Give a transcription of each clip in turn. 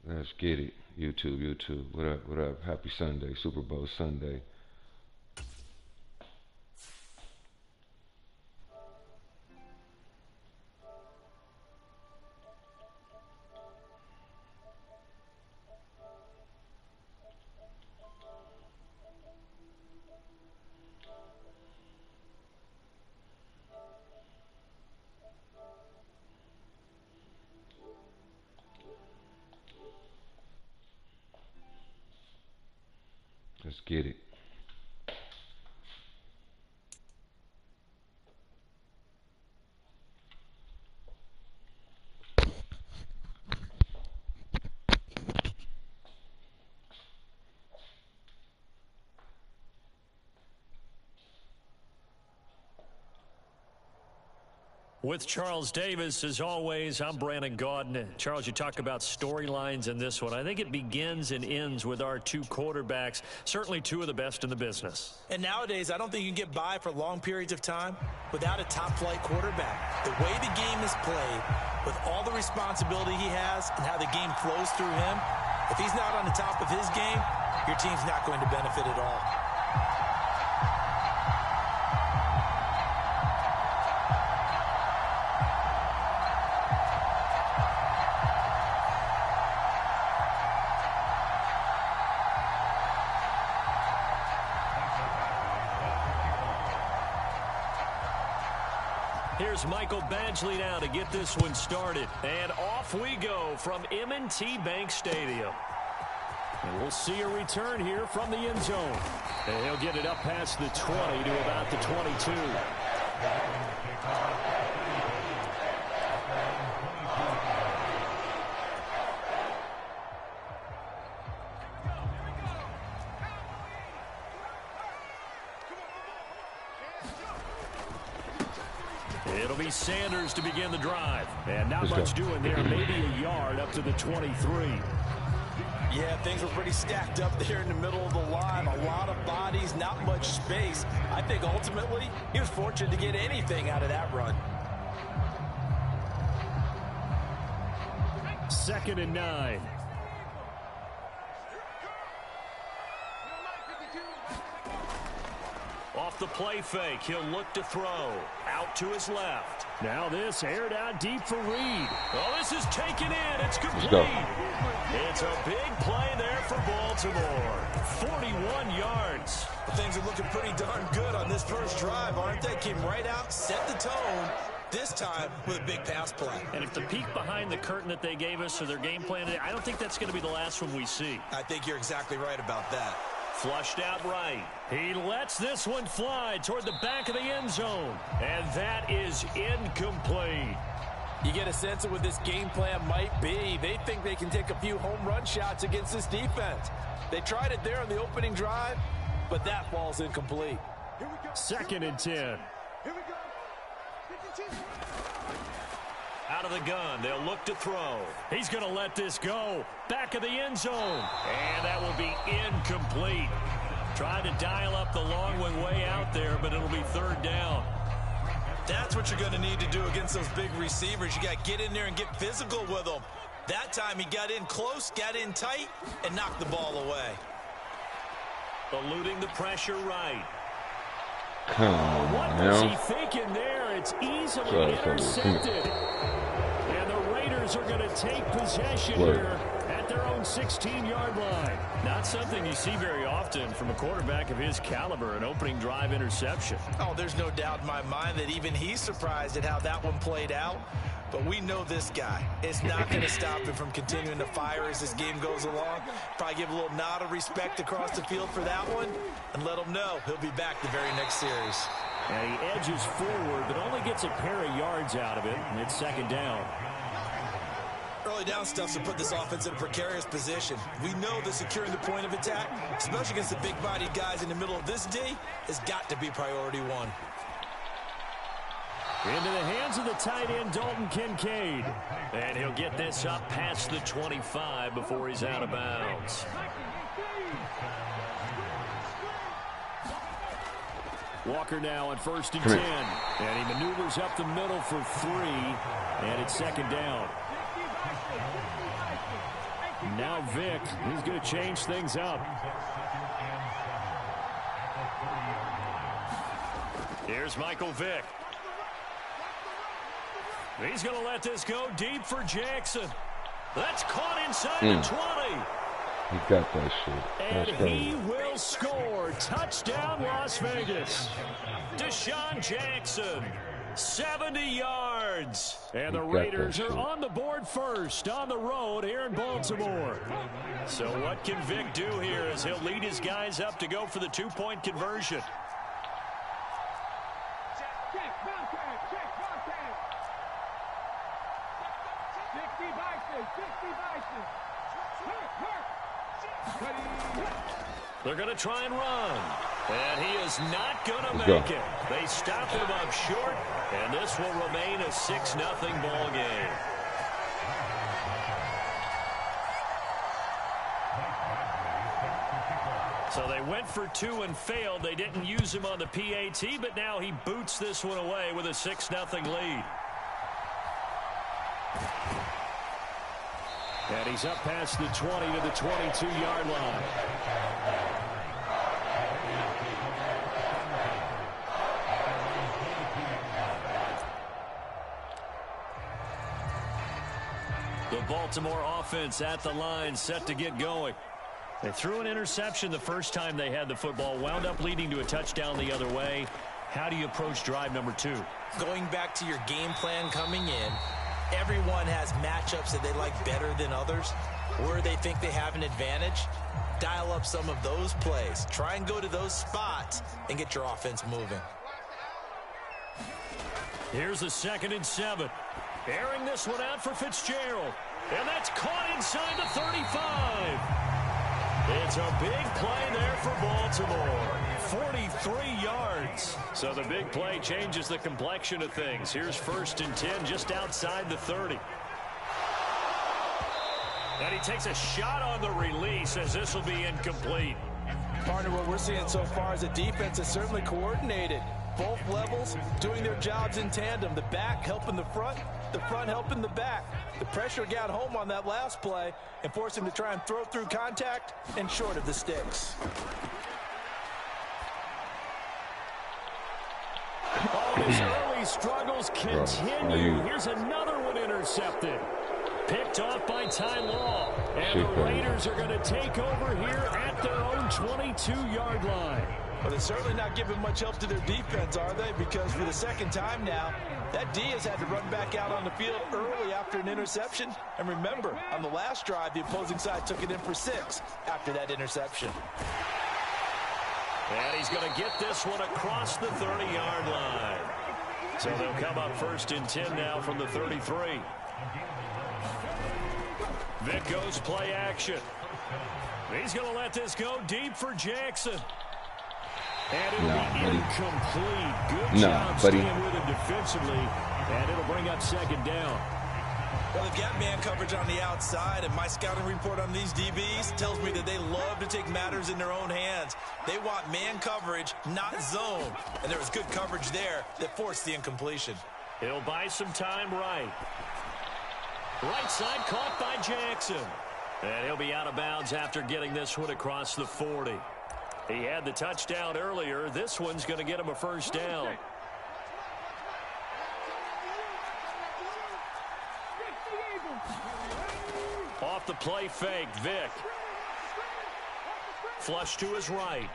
Let's get it. YouTube. What up? Happy Sunday. Super Bowl Sunday. Let's get it. With Charles Davis, as always, I'm Brandon Gaudin. Charles, you talk about storylines in this one. I think it begins and ends with our two quarterbacks, certainly two of the best in the business. And nowadays, I don't think you can get by for long periods of time without a top-flight quarterback. The way the game is played, with all the responsibility he has and how the game flows through him, if he's not on the top of his game, your team's not going to benefit at all. Here's Michael Badgley now to get this one started. And off we go from M&T Bank Stadium. And we'll see a return here from the end zone. And he'll get it up past the 20 to about the 22. It'll be Sanders to begin the drive. And not much doing there. Maybe a yard up to the 23. Yeah, things were pretty stacked up there in the middle of the line. A lot of bodies, not much space. I think ultimately he was fortunate to get anything out of that run. 2nd and 9. Off the play fake, he'll look to throw. Out to his left. Now this aired out deep for Reed. Oh, this is taken in. It's complete. It's a big play there for Baltimore. 41 yards. Things are looking pretty darn good on this first drive, aren't they? Came right out, set the tone, this time with a big pass play. And if the peek behind the curtain that they gave us for their game plan, I don't think that's going to be the last one we see. I think you're exactly right about that. Flushed out right. He lets this one fly toward the back of the end zone. And that is incomplete. You get a sense of what this game plan might be. They think they can take a few home run shots against this defense. They tried it there on the opening drive, but that ball's incomplete. 2nd and 10. Here we go. Out of the gun, they'll look to throw. He's going to let this go. Back of the end zone. And that will be incomplete. Tried to dial up the long one way out there, but it'll be 3rd down. That's what you're going to need to do against those big receivers. You got to get in there and get physical with them. That time he got in close, got in tight, and knocked the ball away. Eluding the pressure right. Come on, what was he thinking there? It's easily intercepted. And the Raiders are going to take possession here at their own 16-yard line. Not something you see very often from a quarterback of his caliber, an opening drive interception. Oh, there's no doubt in my mind that even he's surprised at how that one played out. But we know this guy. It's not going to stop him from continuing to fire as this game goes along. Probably give a little nod of respect across the field for that one and let him know he'll be back the very next series. And he edges forward but only gets a pair of yards out of it, and it's 2nd down. Early down stuff's to put this offense in a precarious position. We know that securing the point of attack, especially against the big-bodied guys in the middle of this D, has got to be priority one. Into the hands of the tight end, Dalton Kincaid. And he'll get this up past the 25 before he's out of bounds. Walker now on 1st and 10. And he maneuvers up the middle for 3. And it's 2nd down. Now Vic, he's going to change things up. Here's Michael Vick. He's going to let this go deep for Jackson. That's caught inside the 20. He got that shit. And he will score. Touchdown, Las Vegas. Deshaun Jackson, 70 yards. And the Raiders are on the board first on the road here in Baltimore. So what can Vic do here as he'll lead his guys up to go for the two-point conversion? They're going to try and run. And he is not going to make it. They stop him up short, and this will remain a 6-0 ball game. So they went for two and failed. They didn't use him on the PAT, but now he boots this one away with a 6-0 lead. And he's up past the 20 to the 22-yard line. The Baltimore offense at the line, set to get going. They threw an interception the first time they had the football, wound up leading to a touchdown the other way. How do you approach drive number 2? Going back to your game plan coming in, everyone has matchups that they like better than others, where they think they have an advantage. Dial up some of those plays. Try and go to those spots and get your offense moving. Here's the 2nd and 7. Airing this one out for Fitzgerald. And that's caught inside the 35. It's a big play there for Baltimore. 43 yards. So the big play changes the complexion of things. Here's 1st and 10 just outside the 30. And he takes a shot on the release as this will be incomplete. Partner, what we're seeing so far is the defense is certainly coordinated. Both levels doing their jobs in tandem. The back helping the front helping the back. The pressure got home on that last play and forced him to try and throw through contact and short of the sticks. Oh, his early struggles continue. Here's another one intercepted. Picked off by Ty Law. And the Raiders are going to take over here at their own 22-yard line. Well, they're certainly not giving much help to their defense, are they? Because for the second time now, that D has had to run back out on the field early after an interception. And remember, on the last drive, the opposing side took it in for 6 after that interception. And he's going to get this one across the 30-yard line. So they'll come up 1st and 10 now from the 33. Vic goes play action. He's going to let this go deep for Jackson. And it'll be incomplete. Good job staying with it defensively. And it'll bring up 2nd down. Well, they've got man coverage on the outside, and my scouting report on these DBs tells me that they love to take matters in their own hands. They want man coverage, not zone. And there was good coverage there that forced the incompletion. He'll buy some time right. Right side caught by Jackson. And he'll be out of bounds after getting this one across the 40. He had the touchdown earlier. This one's going to get him a 1st down. Off the play fake, Vic. Flush to his right.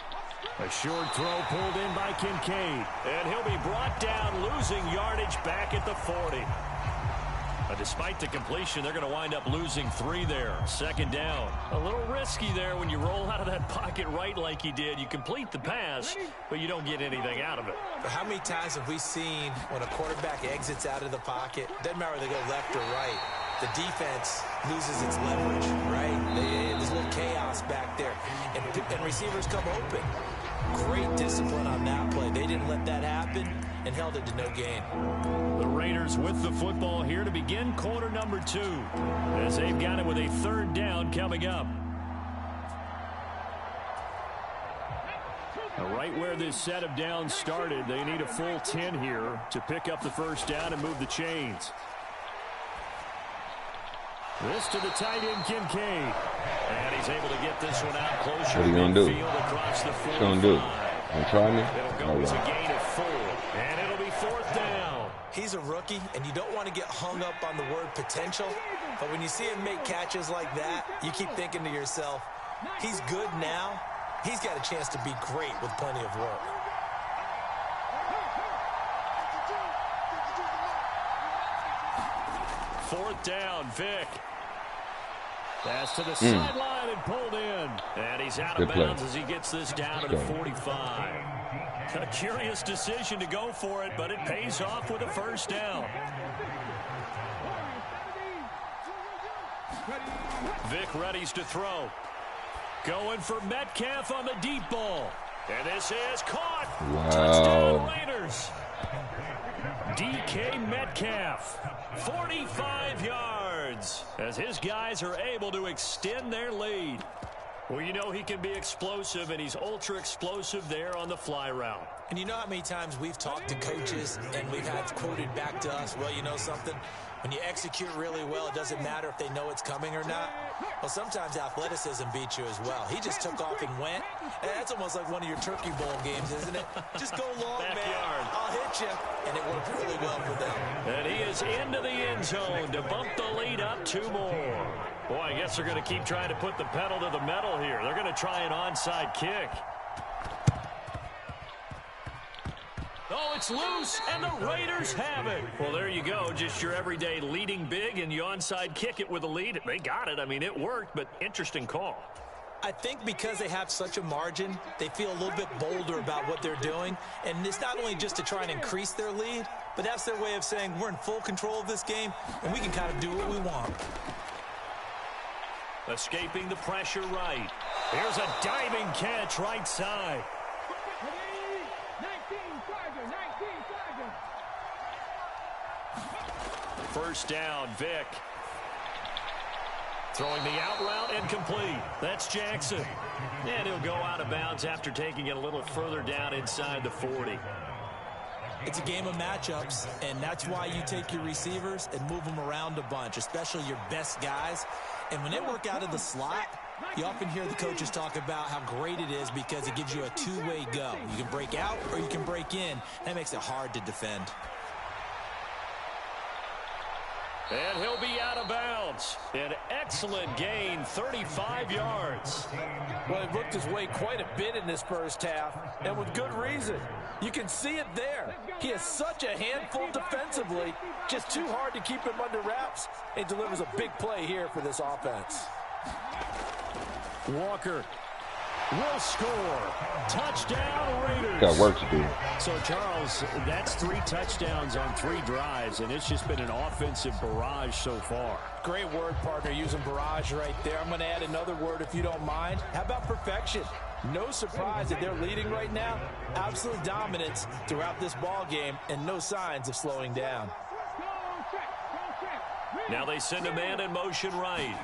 A short throw pulled in by Kincaid. And he'll be brought down, losing yardage back at the 40. Despite the completion, they're going to wind up losing 3 there. 2nd down. A little risky there when you roll out of that pocket right like he did. You complete the pass, but you don't get anything out of it. But how many times have we seen when a quarterback exits out of the pocket, doesn't matter whether they go left or right, the defense loses its leverage, right? There's a little chaos back there, and receivers come open. Great discipline on that play. They didn't let that happen and held it to no gain. The Raiders with the football here to begin quarter number 2, as they've got it with a 3rd down coming up. Now, right where this set of downs started, they need a full 10 here to pick up the 1st down and move the chains. This to the tight end, Kincaid. And he's able to get this one out closer. What are you going to do? Across the What you going to do? Gonna try me? It'll go as a gain of 4. And it'll be 4th down. He's a rookie, and you don't want to get hung up on the word potential. But when you see him make catches like that, you keep thinking to yourself, he's good now. He's got a chance to be great with plenty of work. Fourth down, Vic. Pass to the sideline and pulled in. And he's out of bounds as he gets this down to the 45. A curious decision to go for it, but it pays off with a first down. Vic readies to throw. Going for Metcalf on the deep ball. And this is caught. Wow. Touchdown Raiders. DK Metcalf, 45 yards, as his guys are able to extend their lead. Well, you know he can be explosive, and he's ultra explosive there on the fly route. And you know how many times we've talked to coaches and we've had quoted back to us, well, you know something? When you execute really well, it doesn't matter if they know it's coming or not. Well, sometimes athleticism beats you as well. He just took off and went. And that's almost like one of your Turkey Bowl games, isn't it? Just go long, man. I'll hit you. And it worked really well for them. And he is into the end zone to bump the lead up 2 more. Boy, I guess they're going to keep trying to put the pedal to the metal here. They're going to try an onside kick. Oh, it's loose, and the Raiders have it. Well, there you go. Just your everyday leading big, and you onside kick it with a lead. They got it. I mean, it worked, but interesting call. I think because they have such a margin, they feel a little bit bolder about what they're doing. And it's not only just to try and increase their lead, but that's their way of saying we're in full control of this game, and we can kind of do what we want. Escaping the pressure right. Here's a diving catch right side. First down, Vic. Throwing the out route incomplete. That's Jackson. And he'll go out of bounds after taking it a little further down inside the 40. It's a game of matchups, and that's why you take your receivers and move them around a bunch, especially your best guys. And when they work out of the slot, you often hear the coaches talk about how great it is because it gives you a two-way go. You can break out or you can break in. That makes it hard to defend. And he'll be out of bounds. An excellent gain, 35 yards. Well, he worked his way quite a bit in this first half, and with good reason. You can see it there. He is such a handful defensively, just too hard to keep him under wraps, and delivers a big play here for this offense. Walker will score. Touchdown, Raiders. Got work to do. So, Charles, that's 3 touchdowns on 3 drives, and it's just been an offensive barrage so far. Great word, partner, using barrage right there. I'm going to add another word if you don't mind. How about perfection? No surprise that they're leading right now. Absolute dominance throughout this ball game, and no signs of slowing down. Now they send a man in motion right.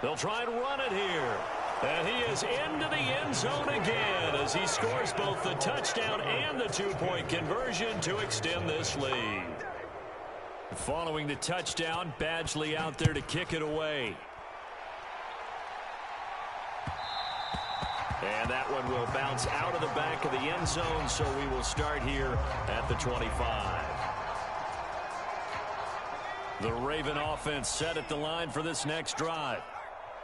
They'll try and run it here. And he is into the end zone again as he scores both the touchdown and the 2-point conversion to extend this lead. Following the touchdown, Badgley out there to kick it away. And that one will bounce out of the back of the end zone, so we will start here at the 25. The Raven offense set at the line for this next drive.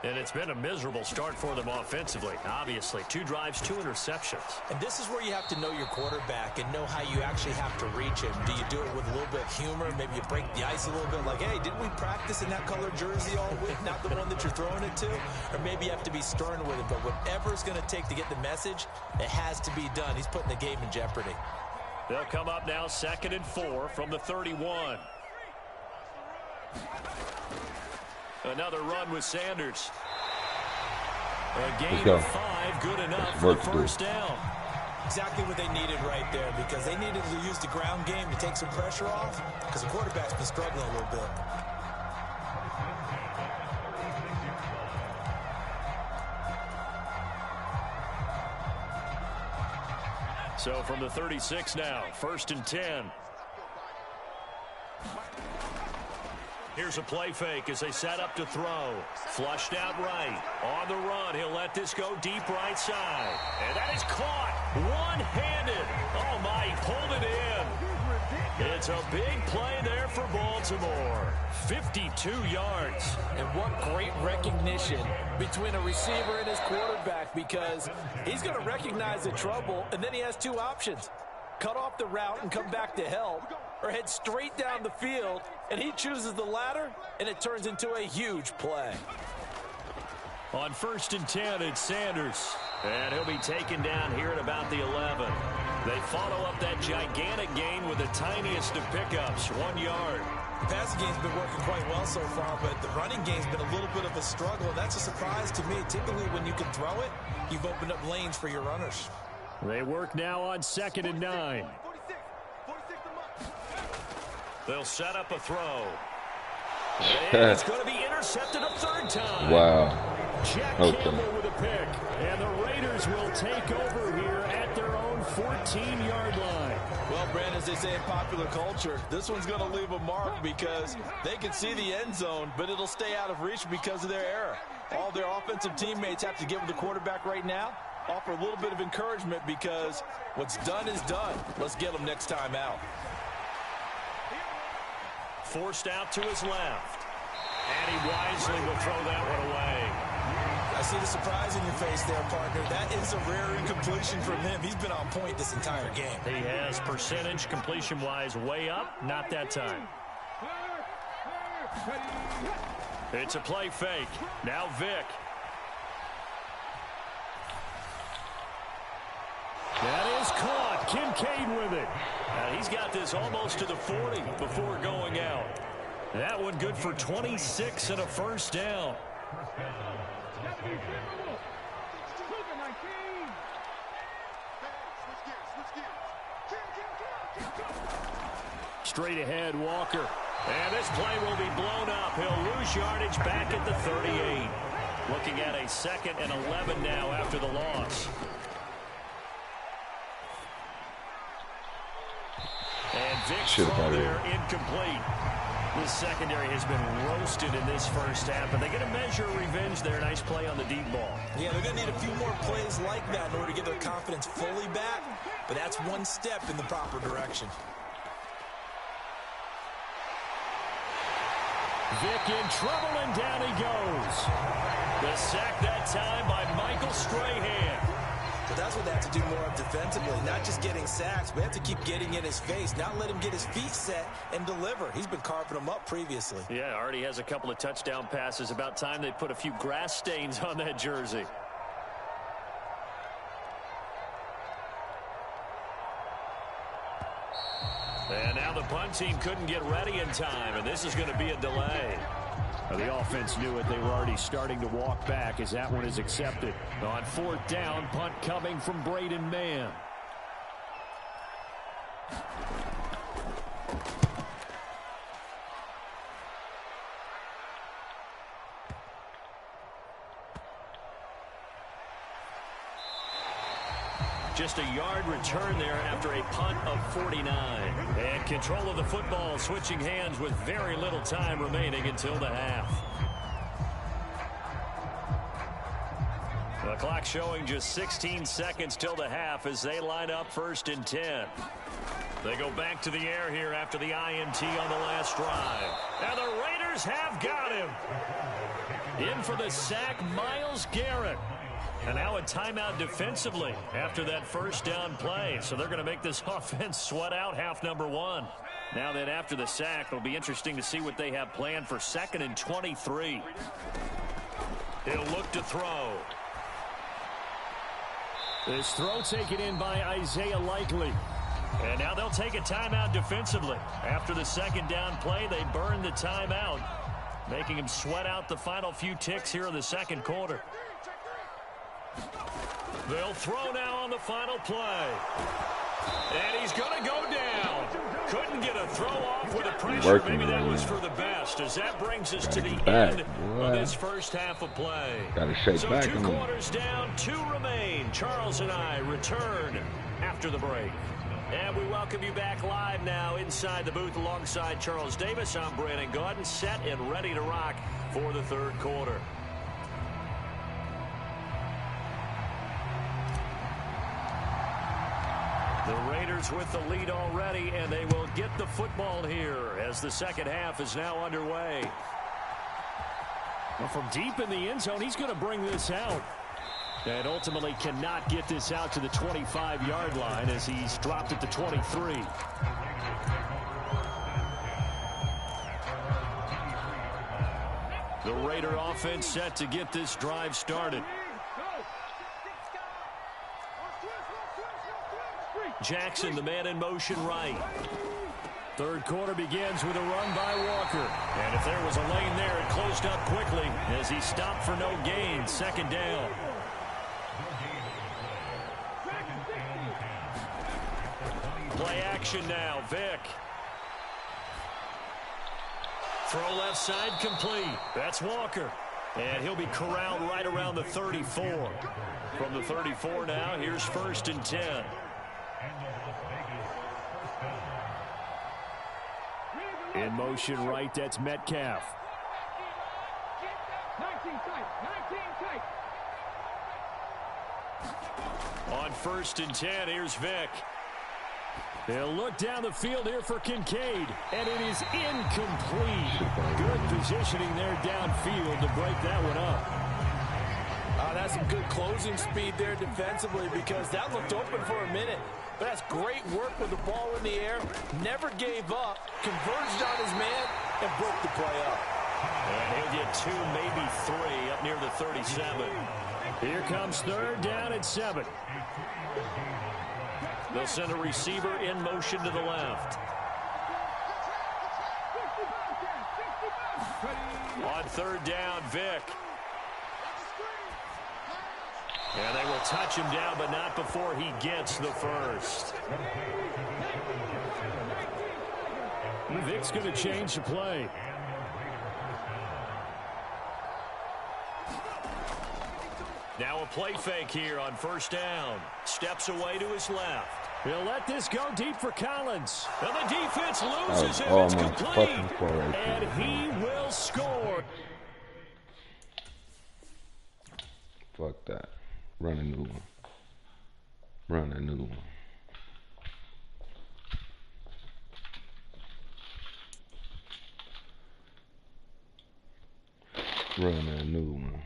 And it's been a miserable start for them offensively. Obviously, 2 drives, 2 interceptions. And this is where you have to know your quarterback and know how you actually have to reach him. Do you do it with a little bit of humor? Maybe you break the ice a little bit like, hey, didn't we practice in that color jersey all week, not the one that you're throwing it to? Or maybe you have to be stern with it. But whatever it's going to take to get the message, it has to be done. He's putting the game in jeopardy. They'll come up now 2nd and 4 from the 31. Another run with Sanders. A gain of 5, good enough for the first down. Exactly what they needed right there, because they needed to use the ground game to take some pressure off, because the quarterback's been struggling a little bit. So from the 36 now, 1st and 10. Here's a play fake as they set up to throw. Flushed out right. On the run, he'll let this go deep right side. And that is caught one-handed. Oh, my, he pulled it in. It's a big play there for Baltimore. 52 yards. And what great recognition between a receiver and his quarterback, because he's going to recognize the trouble, and then he has two options. Cut off the route and come back to help, or head straight down the field, and he chooses the latter, and it turns into a huge play. On 1st and 10, it's Sanders. And he'll be taken down here at about the 11. They follow up that gigantic gain with the tiniest of pickups, 1 yard. The passing game's been working quite well so far, but the running game's been a little bit of a struggle. That's a surprise to me. Typically, when you can throw it, you've opened up lanes for your runners. They work now on 2nd and 9. They'll set up a throw. And it's going to be intercepted a third time. Wow. Jack Campbell with a pick. And the Raiders will take over here at their own 14-yard line. Well, Brandon, as they say in popular culture, this one's going to leave a mark because they can see the end zone, but it'll stay out of reach because of their error. All their offensive teammates have to get with the quarterback right now, offer a little bit of encouragement because what's done is done. Let's get them next time out. Forced out to his left. And he wisely will throw that one away. I see the surprise in your face there, partner. That is a rare incompletion from him. He's been on point this entire game. He has percentage completion-wise way up. Not that time. It's a play fake. Now Vic. That is caught. Kincaid with it. He's got this almost to the 40 before going out. That one good for 26 and a first down. Straight ahead, Walker. And this play will be blown up. He'll lose yardage back at the 38. Looking at a 2nd and 11 now after the loss. And Vic's throw there incomplete. The secondary has been roasted in this first half, but they get a measure of revenge there. Nice play on the deep ball. Yeah, they're going to need a few more plays like that in order to get their confidence fully back, but that's one step in the proper direction. Vic in trouble, and down he goes. The sack that time by Michael Strahan. But that's what they have to do more of defensively, not just getting sacks. We have to keep getting in his face, not let him get his feet set and deliver. He's been carving them up previously. Yeah, already has a couple of touchdown passes. About time they put a few grass stains on that jersey. And now the punt team couldn't get ready in time, and this is going to be a delay. The offense knew it. They were already starting to walk back as that one is accepted. On 4th down, punt coming from Braden Mann. Just a yard return there after a punt of 49. And control of the football switching hands with very little time remaining until the half. The clock showing just 16 seconds till the half as they line up 1st and 10. They go back to the air here after the INT on the last drive. And the Raiders have got him. In for the sack, Myles Garrett. And now a timeout defensively after that first down play. So they're going to make this offense sweat out half number 1. Now that after the sack, it'll be interesting to see what they have planned for 2nd and 23. He'll look to throw. This throw taken in by Isaiah Likely. And now they'll take a timeout defensively. After the 2nd down play, they burn the timeout, making him sweat out the final few ticks here in the 2nd quarter. They'll throw now on the final play. And he's going to go down. Couldn't get a throw off with the pressure. Maybe that was for the best, as that brings us to the end of this first half of play. Gotta shake back. 2 quarters down, 2 remain. Charles and I return after the break. And we welcome you back live now inside the booth alongside Charles Davis. I'm Brandon Gaudin, set and ready to rock for the third quarter. The Raiders with the lead already, and they will get the football here as the second half is now underway. Well, from deep in the end zone, he's going to bring this out. And ultimately cannot get this out to the 25-yard line as he's dropped it to 23. The Raider offense set to get this drive started. Jackson, the man in motion right. Third quarter begins with a run by Walker. And if there was a lane there, it closed up quickly as he stopped for no gain. Second down. Play action now. Vick. Throw left side complete. That's Walker. And he'll be corralled right around the 34. From the 34 now, here's 1st and 10. In motion right, that's Metcalf. On 1st and 10, here's Vick. They'll look down the field here for Kincaid, and it is incomplete. Good positioning there downfield to break that one up. That's some good closing speed there defensively because that looked open for a minute. But that's great work with the ball in the air. Never gave up, converged on his man, and broke the play up. And he'll get 2, maybe 3 up near the 37. Here comes 3rd down and 7. They'll send a receiver in motion to the left. On 3rd down, Vick. And they will touch him down, but not before he gets the first. Vick's going to change the play. Now a play fake here on 1st down. Steps away to his left. He'll let this go deep for Collins. And the defense loses him. It's complete. And he will score. Fuck that. Run a new one. Run a new one. Run a new one.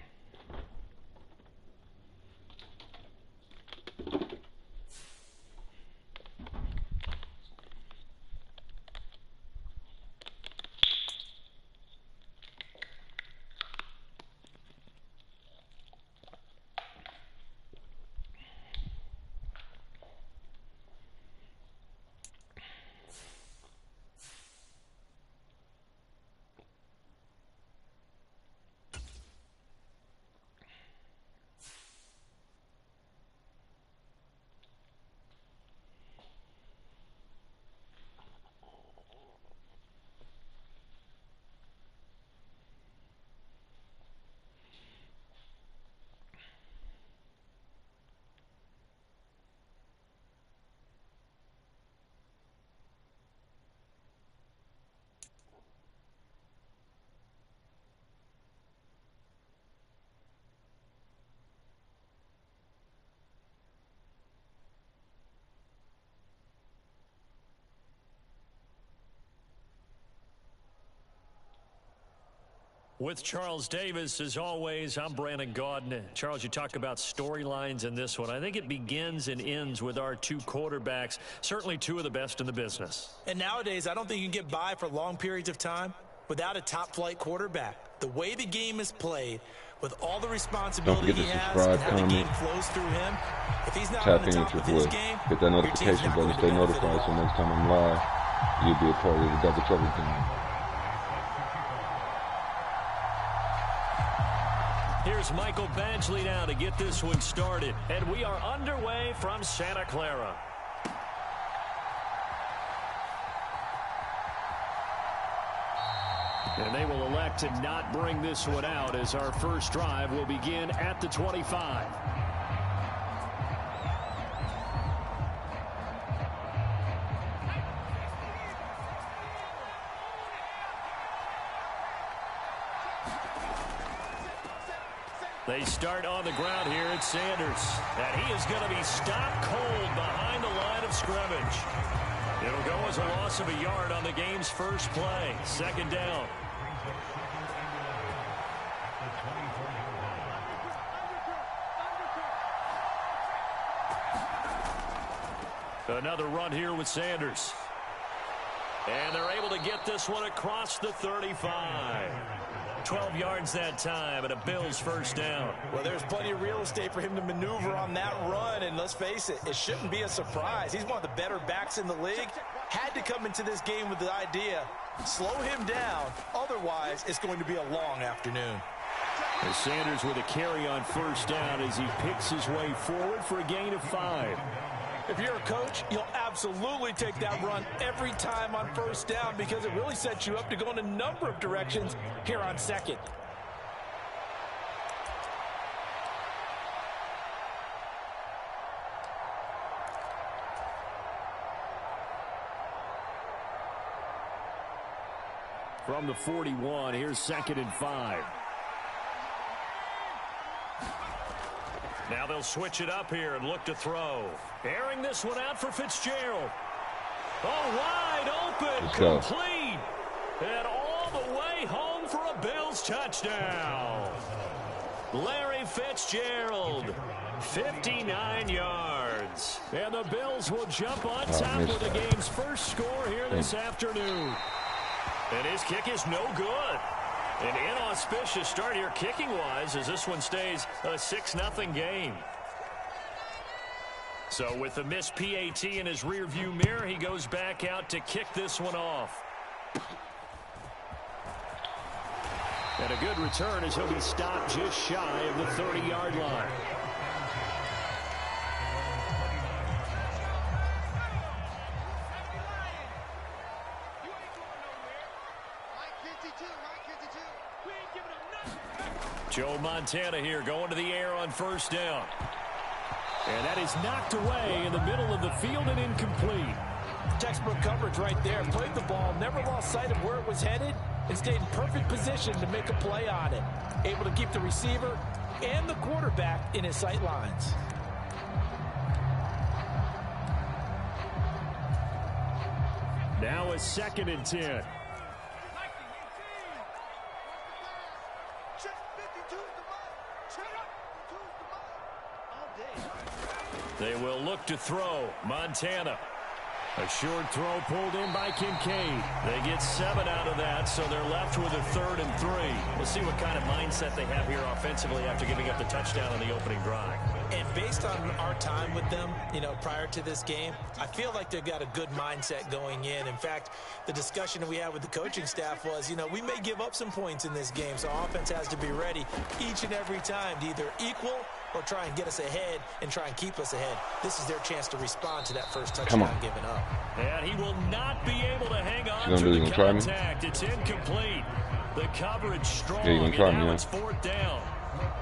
With Charles Davis, as always, I'm Brandon Gaudin. Charles, you talk about storylines in this one. I think it begins and ends with our 2 quarterbacks, certainly 2 of the best in the business. And nowadays, I don't think you can get by for long periods of time without a top-flight quarterback. The way the game is played, with all the responsibility he has and how the game flows through him, if he's not on the top of his game, hit that notification button, stay notified so next time I'm live, you'll be a part of the Double Trouble team. Here's Michael Badgley now to get this one started. And we are underway from Santa Clara. And they will elect to not bring this one out as our first drive will begin at the 25. They start on the ground here at Sanders. And he is going to be stopped cold behind the line of scrimmage. It'll go as a loss of a yard on the game's first play. Second down. Another run here with Sanders. And they're able to get this one across the 35. 12 yards that time, and a Bills first down. Well, there's plenty of real estate for him to maneuver on that run, and let's face it, it shouldn't be a surprise. He's one of the better backs in the league. Had to come into this game with the idea, slow him down, otherwise it's going to be a long afternoon. As Sanders with a carry on first down as he picks his way forward for a gain of 5. If you're a coach, you'll absolutely take that run every time on first down because it really sets you up to go in a number of directions here on second. From the 41, here's 2nd and 5. Now they'll switch it up here and look to throw. Airing this one out for Fitzgerald. Oh, wide open, complete. And all the way home for a Bills touchdown. Larry Fitzgerald, 59 yards. And the Bills will jump on top with the game's first score here this afternoon. And his kick is no good. An inauspicious start here kicking-wise as this one stays a 6-0 game. So with the missed PAT in his rearview mirror, he goes back out to kick this one off. And a good return as he'll be stopped just shy of the 30-yard line. Joe Montana here going to the air on first down. And that is knocked away in the middle of the field and incomplete. Textbook coverage right there. Played the ball, never lost sight of where it was headed, and stayed in perfect position to make a play on it. Able to keep the receiver and the quarterback in his sight lines. Now a 2nd and 10. They will look to throw. Montana. A short throw pulled in by Kincaid. They get 7 out of that, so they're left with a 3rd and 3. We'll see what kind of mindset they have here offensively after giving up the touchdown on the opening drive. And based on our time with them, prior to this game, I feel like they've got a good mindset going in. In fact, the discussion that we had with the coaching staff was, we may give up some points in this game, so offense has to be ready each and every time to either equal or try and get us ahead and try and keep us ahead. This is their chance to respond to that first touchdown given up. And he will not be able to hang on to the contact. It's incomplete. The coverage strong, and now it's 4th down.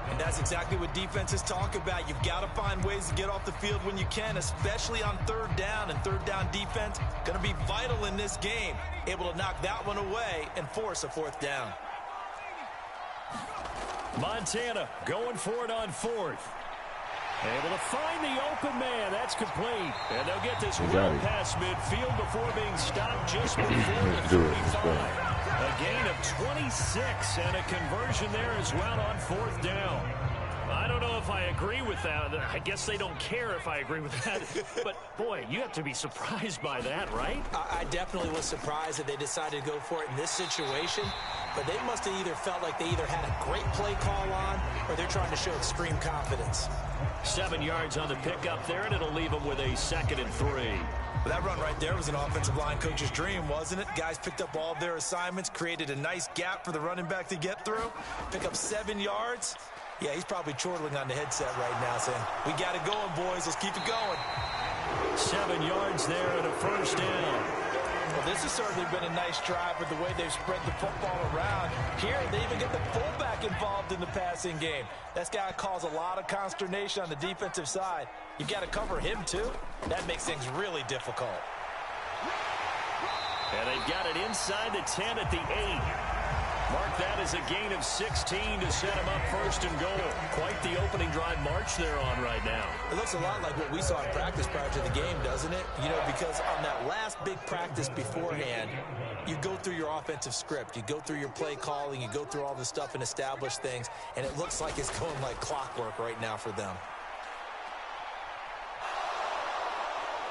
And that's exactly what defenses talk about. You've got to find ways to get off the field when you can, especially on 3rd down. And 3rd down defense going to be vital in this game. Able to knock that one away and force a 4th down. Montana going for it on 4th. Able to find the open man. That's complete. And they'll get this well past midfield before being stopped just before the 35. A gain of 26 and a conversion there as well on 4th down. I don't know if I agree with that. I guess they don't care if I agree with that. But, boy, you have to be surprised by that, right? I definitely was surprised that they decided to go for it in this situation. But they must have either felt like they either had a great play call on or they're trying to show extreme confidence. 7 yards on the pickup there, and it'll leave them with a 2nd and 3. But that run right there was an offensive line coach's dream, wasn't it? Guys picked up all of their assignments, created a nice gap for the running back to get through, pick up 7 yards. Yeah, he's probably chortling on the headset right now saying, we got it going, boys. Let's keep it going. 7 yards there and a first down. Well, this has certainly been a nice drive with the way they've spread the football around. Here, they even get the fullback involved in the passing game. That's got to cause a lot of consternation on the defensive side. You've got to cover him, too. That makes things really difficult. And they've got it inside the 10 at the 8. Mark that as a gain of 16 to set him up first and goal. Quite the opening drive march they're on right now. It looks a lot like what we saw in practice prior to the game, doesn't it? You know, because on that last big practice beforehand, you go through your offensive script. You go through your play calling. You go through all the stuff and establish things. And it looks like it's going like clockwork right now for them.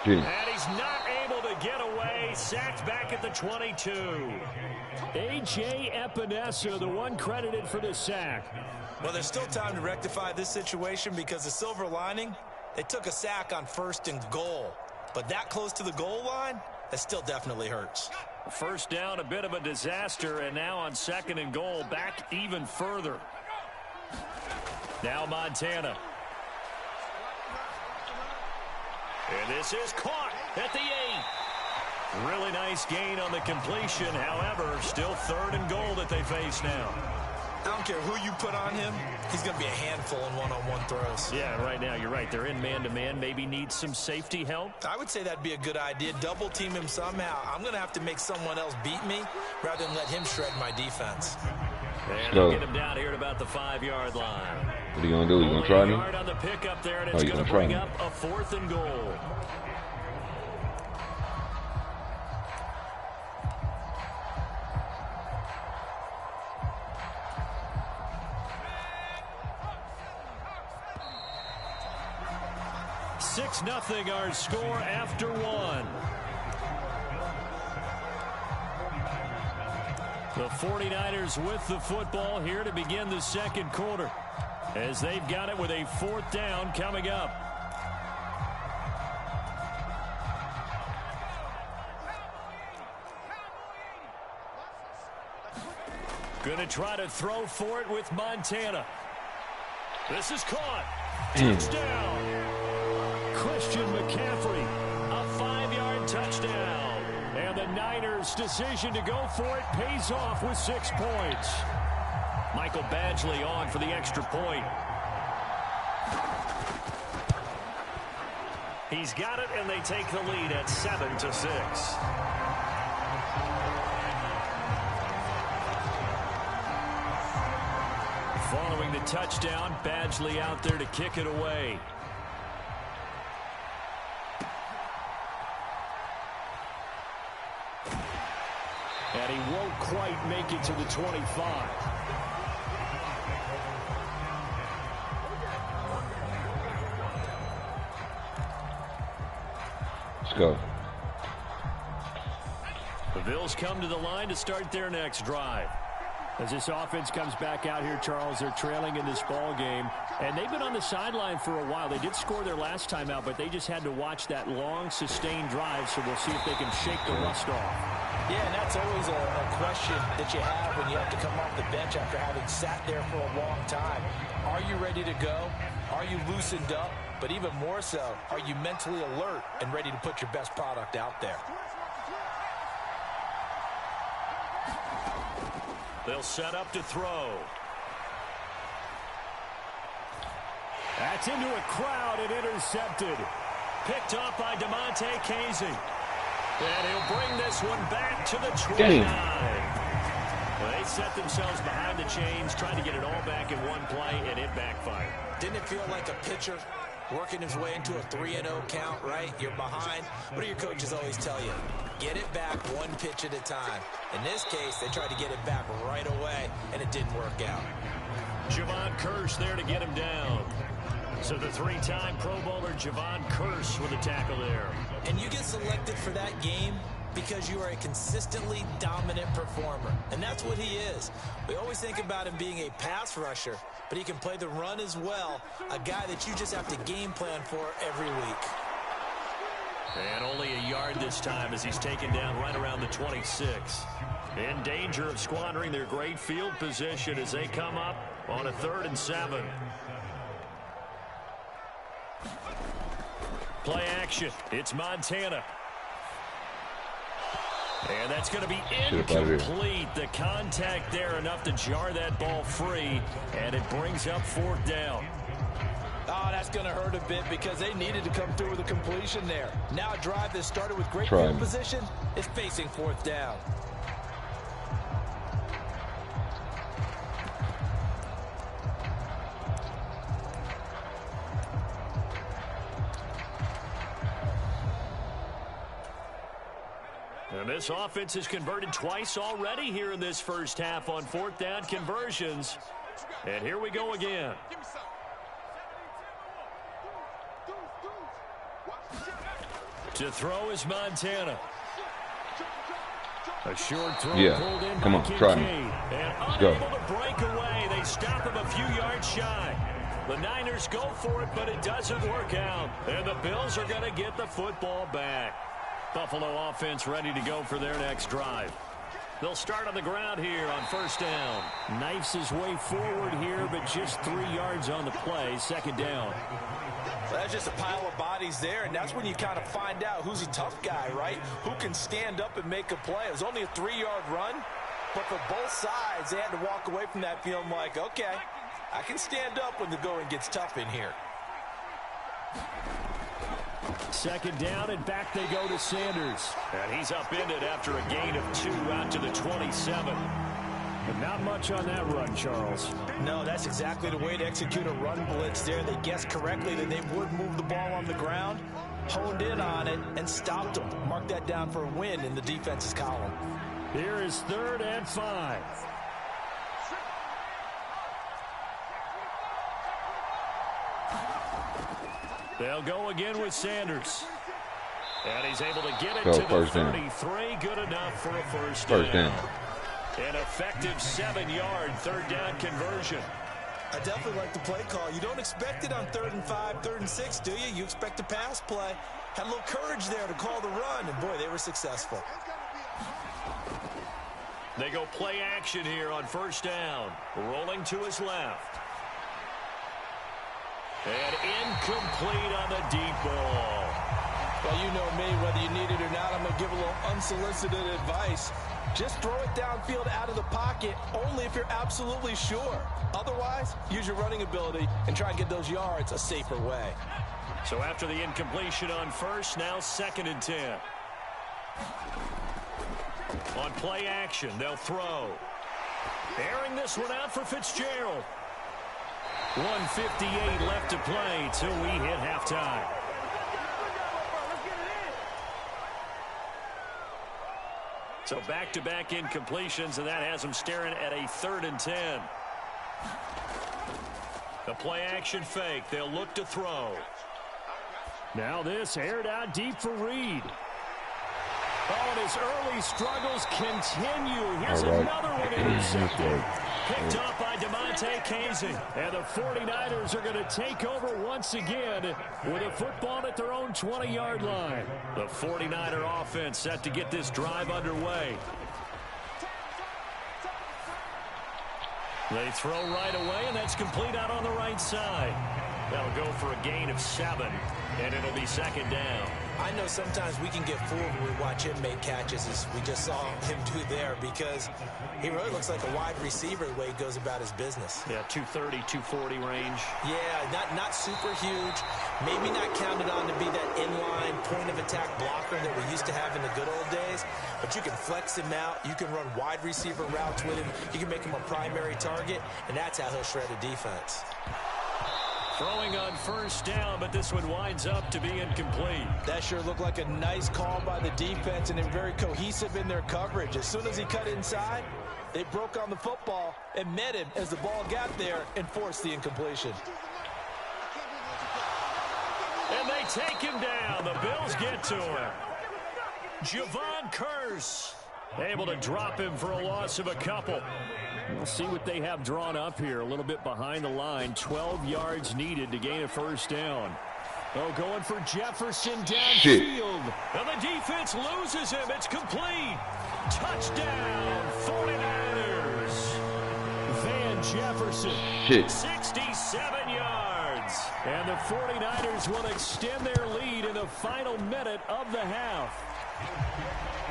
And he's not able to get away. Sacked back at the 22. A.J. Epinesa, the one credited for the sack. Well, there's still time to rectify this situation because the silver lining, they took a sack on 1st and goal. But that close to the goal line, that still definitely hurts. First down, a bit of a disaster, and now on 2nd and goal, back even further. Now Montana. And this is caught at the 8. Really nice gain on the completion. However, still 3rd and goal that they face now. I don't care who you put on him. He's going to be a handful in one-on-one throws. Yeah, right now, you're right. They're in man-to-man. Maybe need some safety help. I would say that'd be a good idea. Double team him somehow. I'm going to have to make someone else beat me rather than let him shred my defense. And they'll get him down here at about the 5-yard line. What are you going to do? You going to try me? On the pickup there, and it's going to bring up a 4th and goal. Six nothing our score after 1. The 49ers with the football here to begin the 2nd quarter, as they've got it with a 4th down coming up. Going to try to throw for it with Montana. This is caught. Touchdown. Christian McCaffrey, a 5-yard touchdown. And the Niners' decision to go for it pays off with 6 points. Michael Badgley on for the extra point. He's got it, and they take the lead at 7-6. Following the touchdown, Badgley out there to kick it away. And he won't quite make it to the 25. Let's go. The Bills come to the line to start their next drive. As this offense comes back out here, Charles, they're trailing in this ball game. And they've been on the sideline for a while. They did score their last time out, but they just had to watch that long, sustained drive, so we'll see if they can shake the rust off. Yeah, and that's always a question that you have when you have to come off the bench after having sat there for a long time. Are you ready to go? Are you loosened up? But even more so, are you mentally alert and ready to put your best product out there? They'll set up to throw. That's into a crowd and intercepted. Picked up by DeMonte Casey. And he'll bring this one back to the 29. Well, they set themselves behind the chains, trying to get it all back in one play, and it backfired. Didn't it feel like a pitcher working his way into a 3-0 count, right? You're behind. What do your coaches always tell you? Get it back one pitch at a time. In this case, they tried to get it back right away, and it didn't work out. Javon Curse there to get him down. So the 3-time Pro Bowler Javon Curse with a tackle there. And you get selected for that game because you are a consistently dominant performer. And that's what he is. We always think about him being a pass rusher, but he can play the run as well. A guy that you just have to game plan for every week. And only a yard this time as he's taken down right around the 26. In danger of squandering their great field position as they come up on a 3rd and 7. Play action. It's Montana. And that's going to be incomplete. The contact there enough to jar that ball free, and it brings up 4th down. Oh, that's going to hurt a bit because they needed to come through with a completion there. Now a drive that started with great field position is facing 4th down. And this offense has converted twice already here in this first half on fourth down conversions. And here we go again. To throw is Montana. A short throw pulled in. Come on, try me. And Let's go. unable to break away. They stop him a few yards shy. The Niners go for it, but it doesn't work out. And the Bills are going to get the football back. Buffalo offense ready to go for their next drive. They'll start on the ground here on first down. Knifes his way forward here, but just 3 yards on the play. Second down. That's just a pile of bodies there, and that's when you kind of find out who's a tough guy, right? Who can stand up and make a play. It was only a 3-yard run, but for both sides, they had to walk away from that feeling like, okay, I can stand up when the going gets tough in here. Second down, and back they go to Sanders. And he's upended after a gain of 2 out to the 27. But not much on that run, Charles. No, that's exactly the way to execute a run blitz there. They guessed correctly that they would move the ball on the ground, honed in on it, and stopped them. Mark that down for a win in the defense's column. Here is 3rd and 5. They'll go again with Sanders. And he's able to get it to the 33. Good enough for a first down. An effective 7-yard 3rd down conversion. I definitely like the play call. You don't expect it on 3rd and 5, 3rd and 6, do you? You expect a pass play. Had a little courage there to call the run, and boy, they were successful. They go play action here on first down. Rolling to his left. And incomplete on the deep ball. Well, you know me, whether you need it or not, I'm going to give a little unsolicited advice. Just throw it downfield out of the pocket only if you're absolutely sure. Otherwise, use your running ability and try and get those yards a safer way. So after the incompletion on first, now 2nd and 10. On play action, they'll throw. Airing this one out for Fitzgerald. 1:58 left to play till we hit halftime. So back-to-back incompletions, and that has them staring at a 3rd and 10. The play action fake. They'll look to throw. Now this aired out deep for Reed. Oh, and his early struggles continue. Here's another one intercepted. Picked off by DeMonte Casey. And the 49ers are going to take over once again with a football at their own 20-yard line. The 49er offense set to get this drive underway. They throw right away, and that's complete out on the right side. That'll go for a gain of 7, and it'll be 2nd down. I know sometimes we can get fooled when we watch him make catches, as we just saw him do there, because he really looks like a wide receiver the way he goes about his business. Yeah, 230, 240 range. Yeah, not super huge. Maybe not counted on to be that inline point-of-attack blocker that we used to have in the good old days, but you can flex him out. You can run wide receiver routes with him. You can make him a primary target, and that's how he'll shred a defense. Throwing on first down, but this one winds up to be incomplete. That sure looked like a nice call by the defense, and they're very cohesive in their coverage. As soon as he cut inside, they broke on the football and met him as the ball got there and forced the incompletion. And they take him down. The Bills get to him. Javon Curse able to drop him for a loss of a couple. We'll see what they have drawn up here. A little bit behind the line. 12 yards needed to gain a first down. Oh, going for Jefferson downfield. And the defense loses him. It's complete. Touchdown, 49ers. Van Jefferson, 67 yards. And the 49ers will extend their lead in the final minute of the half.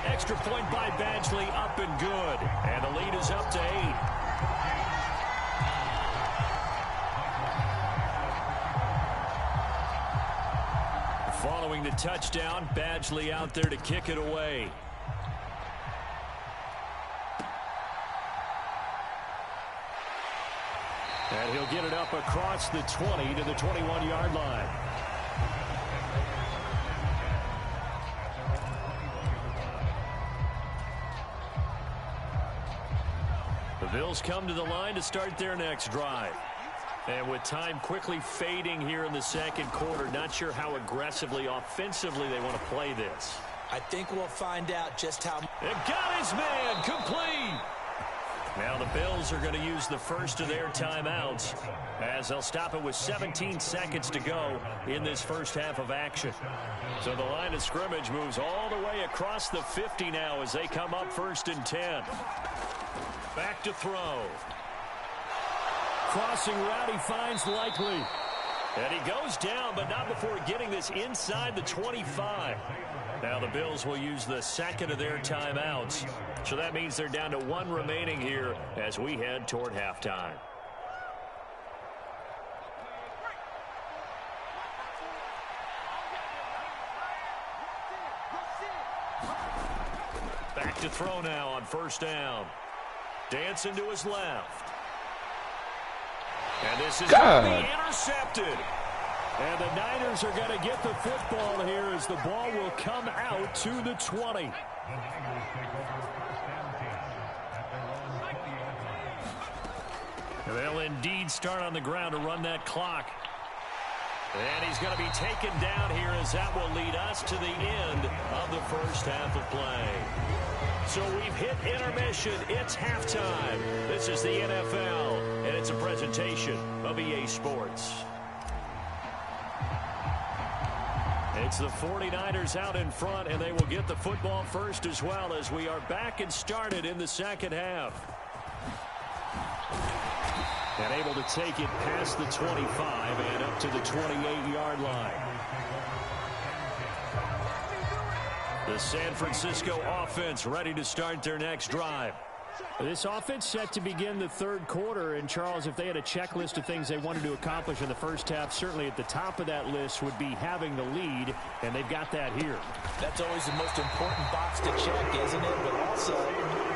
Extra point by Badgley, up and good. And the lead is up to 8. Following the touchdown, Badgley out there to kick it away. And he'll get it up across the 20 to the 21-yard line. Bills come to the line to start their next drive. And with time quickly fading here in the second quarter, not sure how aggressively, offensively they want to play this. I think we'll find out just how. It got his man complete. Now the Bills are going to use the first of their timeouts as they'll stop it with 17 seconds to go in this first half of action. So the line of scrimmage moves all the way across the 50 now as they come up 1st and 10. Back to throw. Crossing route, he finds Likely. And he goes down, but not before getting this inside the 25. Now the Bills will use the second of their timeouts. So that means they're down to 1 remaining here as we head toward halftime. Back to throw now on 1st down. Dancing to his left. And this is going to be intercepted. And the Niners are going to get the football here as the ball will come out to the 20. They'll indeed start on the ground to run that clock. And he's going to be taken down here as that will lead us to the end of the first half of play. So we've hit intermission. It's halftime. This is the NFL, and it's a presentation of EA Sports. It's the 49ers out in front, and they will get the football first as well as we are back and started in the second half. And able to take it past the 25 and up to the 28-yard line. The San Francisco offense ready to start their next drive. This offense set to begin the third quarter. And, Charles, if they had a checklist of things they wanted to accomplish in the first half, certainly at the top of that list would be having the lead, and they've got that here. That's always the most important box to check, isn't it? But also,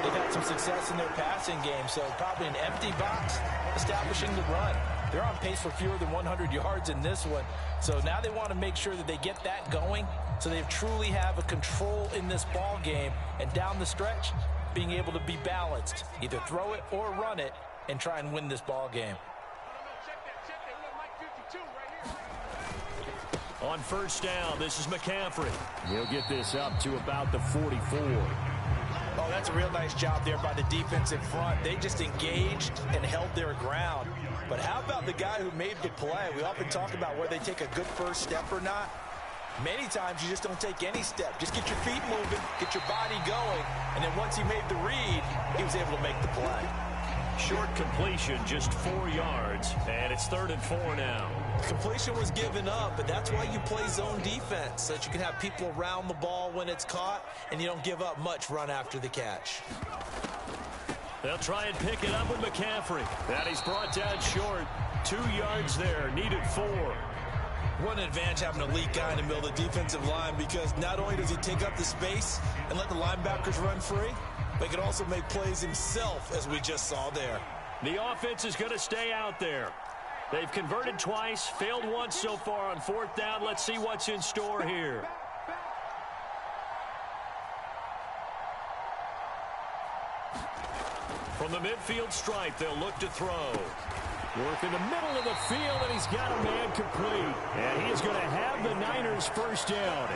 they've had some success in their passing game, so probably an empty box establishing the run. They're on pace for fewer than 100 yards in this one, so now they want to make sure that they get that going so they truly have a control in this ball game, and down the stretch, being able to be balanced, either throw it or run it, and try and win this ball game. On 1st down, this is McCaffrey. He'll get this up to about the 44. Oh, that's a real nice job there by the defensive front. They just engaged and held their ground. But how about the guy who made the play? We often talk about whether they take a good first step or not. Many times you just don't take any step. Just get your feet moving, get your body going, and then once he made the read, he was able to make the play. Short completion, just 4 yards, and it's 3rd and 4 now. Completion was given up, but that's why you play zone defense, so that you can have people around the ball when it's caught, and you don't give up much run after the catch. They'll try and pick it up with McCaffrey. That he's brought down short. 2 yards there, needed 4. What an advantage having an elite guy in the middle of the defensive line, because not only does he take up the space and let the linebackers run free, but he can also make plays himself, as we just saw there. The offense is going to stay out there. They've converted twice, failed once so far on 4th down. Let's see what's in store here. From the midfield stripe, they'll look to throw. Work in the middle of the field, and he's got a man complete. And he is going to have the Niners first down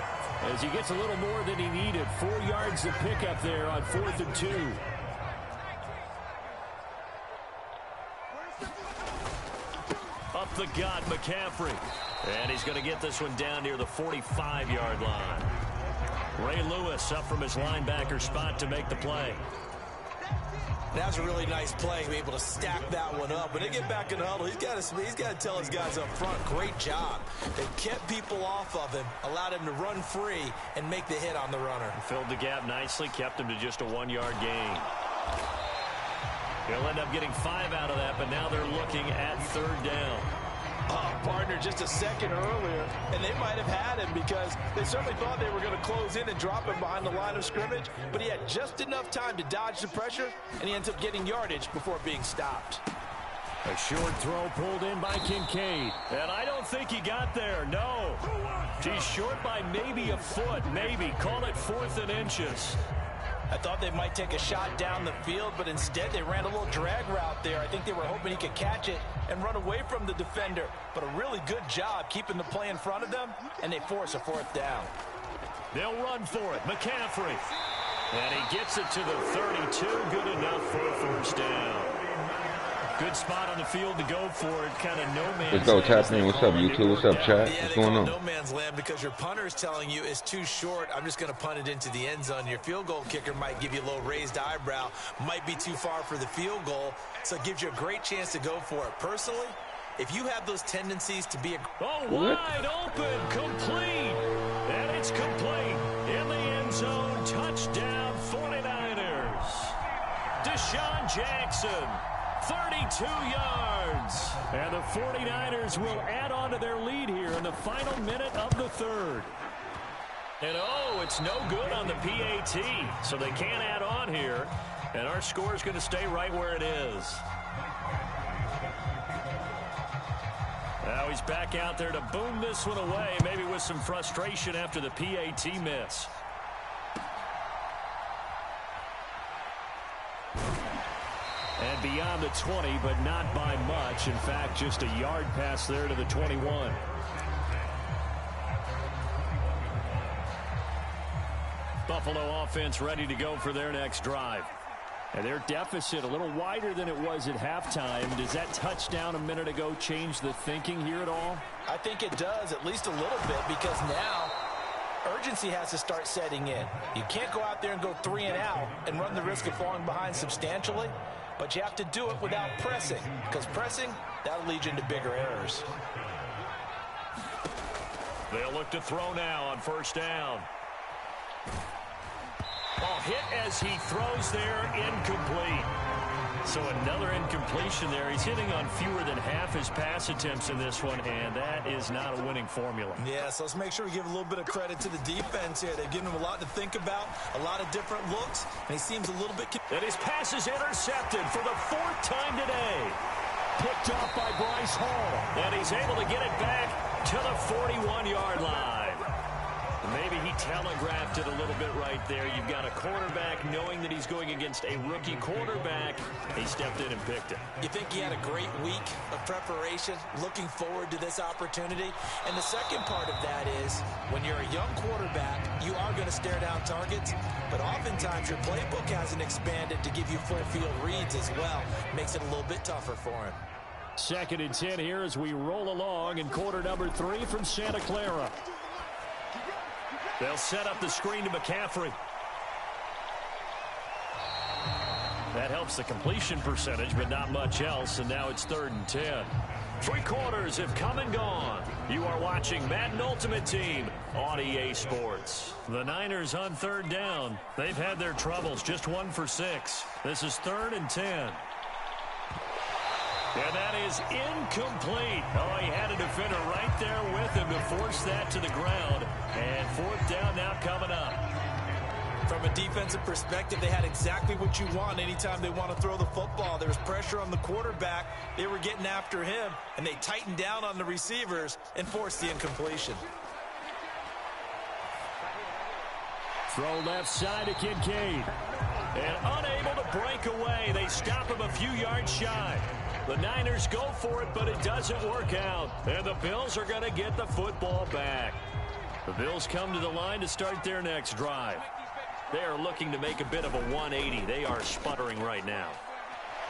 as he gets a little more than he needed. 4 yards to pick up there on 4th and 2. Up the gut, McCaffrey. And he's going to get this one down near the 45-yard line. Ray Lewis up from his linebacker spot to make the play. That's a really nice play, be able to stack that one up. When they get back in the huddle, he's got to tell his guys up front, great job. They kept people off of him, allowed him to run free, and make the hit on the runner. Filled the gap nicely, kept him to just a 1-yard gain. He'll end up getting 5 out of that, but now they're looking at 3rd down. Partner just a second earlier, and they might have had him because they certainly thought they were going to close in and drop him behind the line of scrimmage, but he had just enough time to dodge the pressure, and he ends up getting yardage before being stopped. A short throw pulled in by Kincaid, and I don't think he got there, no. He's short by maybe a foot, maybe. Call it 4th and inches. I thought they might take a shot down the field, but instead they ran a little drag route there. I think they were hoping he could catch it and run away from the defender. But a really good job keeping the play in front of them, and they force a 4th down. They'll run for it. McCaffrey. And he gets it to the 32. Good enough for a 1st down. Good spot on the field to go for it. Kind of no man's Let's go, Tapping. What's up, YouTube? What's up, chat? Yeah, What's going on? No man's land because your punter is telling you it's too short. I'm just going to punt it into the end zone. Your field goal kicker might give you a little raised eyebrow. Might be too far for the field goal. So it gives you a great chance to go for it. Personally, if you have those tendencies to be a... Oh, wide open, complete. And it's complete. In the end zone, touchdown 49ers. Deshaun Jackson. 32 yards. And the 49ers will add on to their lead here in the final minute of the 3rd. And oh, it's no good on the PAT. So they can't add on here. And our score is going to stay right where it is. Now he's back out there to boom this one away. Maybe with some frustration after the PAT miss. And beyond the 20, but not by much. In fact, just a yard pass there to the 21. Buffalo offense ready to go for their next drive. And their deficit a little wider than it was at halftime. Does that touchdown a minute ago change the thinking here at all? I think it does, at least a little bit, because now urgency has to start setting in. You can't go out there and go 3 and out and run the risk of falling behind substantially. But you have to do it without pressing, because pressing, that'll lead you into bigger errors. They'll look to throw now on 1st down. Oh, hit as he throws there, incomplete. So another incompletion there. He's hitting on fewer than half his pass attempts in this one, and that is not a winning formula. Yeah, so let's make sure we give a little bit of credit to the defense here. They've given him a lot to think about, a lot of different looks, and he seems a little bit... And his pass is intercepted for the 4th time today. Picked off by Bryce Hall, and he's able to get it back to the 41-yard line. Maybe he telegraphed it a little bit right there. You've got a quarterback knowing that he's going against a rookie quarterback. He stepped in and picked it. You think he had a great week of preparation, looking forward to this opportunity? And the second part of that is, when you're a young quarterback, you are going to stare down targets, but oftentimes your playbook hasn't expanded to give you full field reads as well. Makes it a little bit tougher for him. 2nd and 10 here as we roll along in quarter number 3 from Santa Clara. They'll set up the screen to McCaffrey. That helps the completion percentage, but not much else, and now it's 3rd and 10. 3 quarters have come and gone. You are watching Madden Ultimate Team on EA Sports. The Niners on 3rd down. They've had their troubles, just 1 for 6. This is 3rd and 10. And that is incomplete. Oh, he had a defender right there with him to force that to the ground. And 4th down now coming up. From a defensive perspective, they had exactly what you want anytime they want to throw the football. There was pressure on the quarterback. They were getting after him, and they tightened down on the receivers and forced the incompletion. Throw left side to Kincaid. And unable to break away. They stop him a few yards shy. The Niners go for it, but it doesn't work out. And the Bills are going to get the football back. The Bills come to the line to start their next drive. They are looking to make a bit of a 180. They are sputtering right now.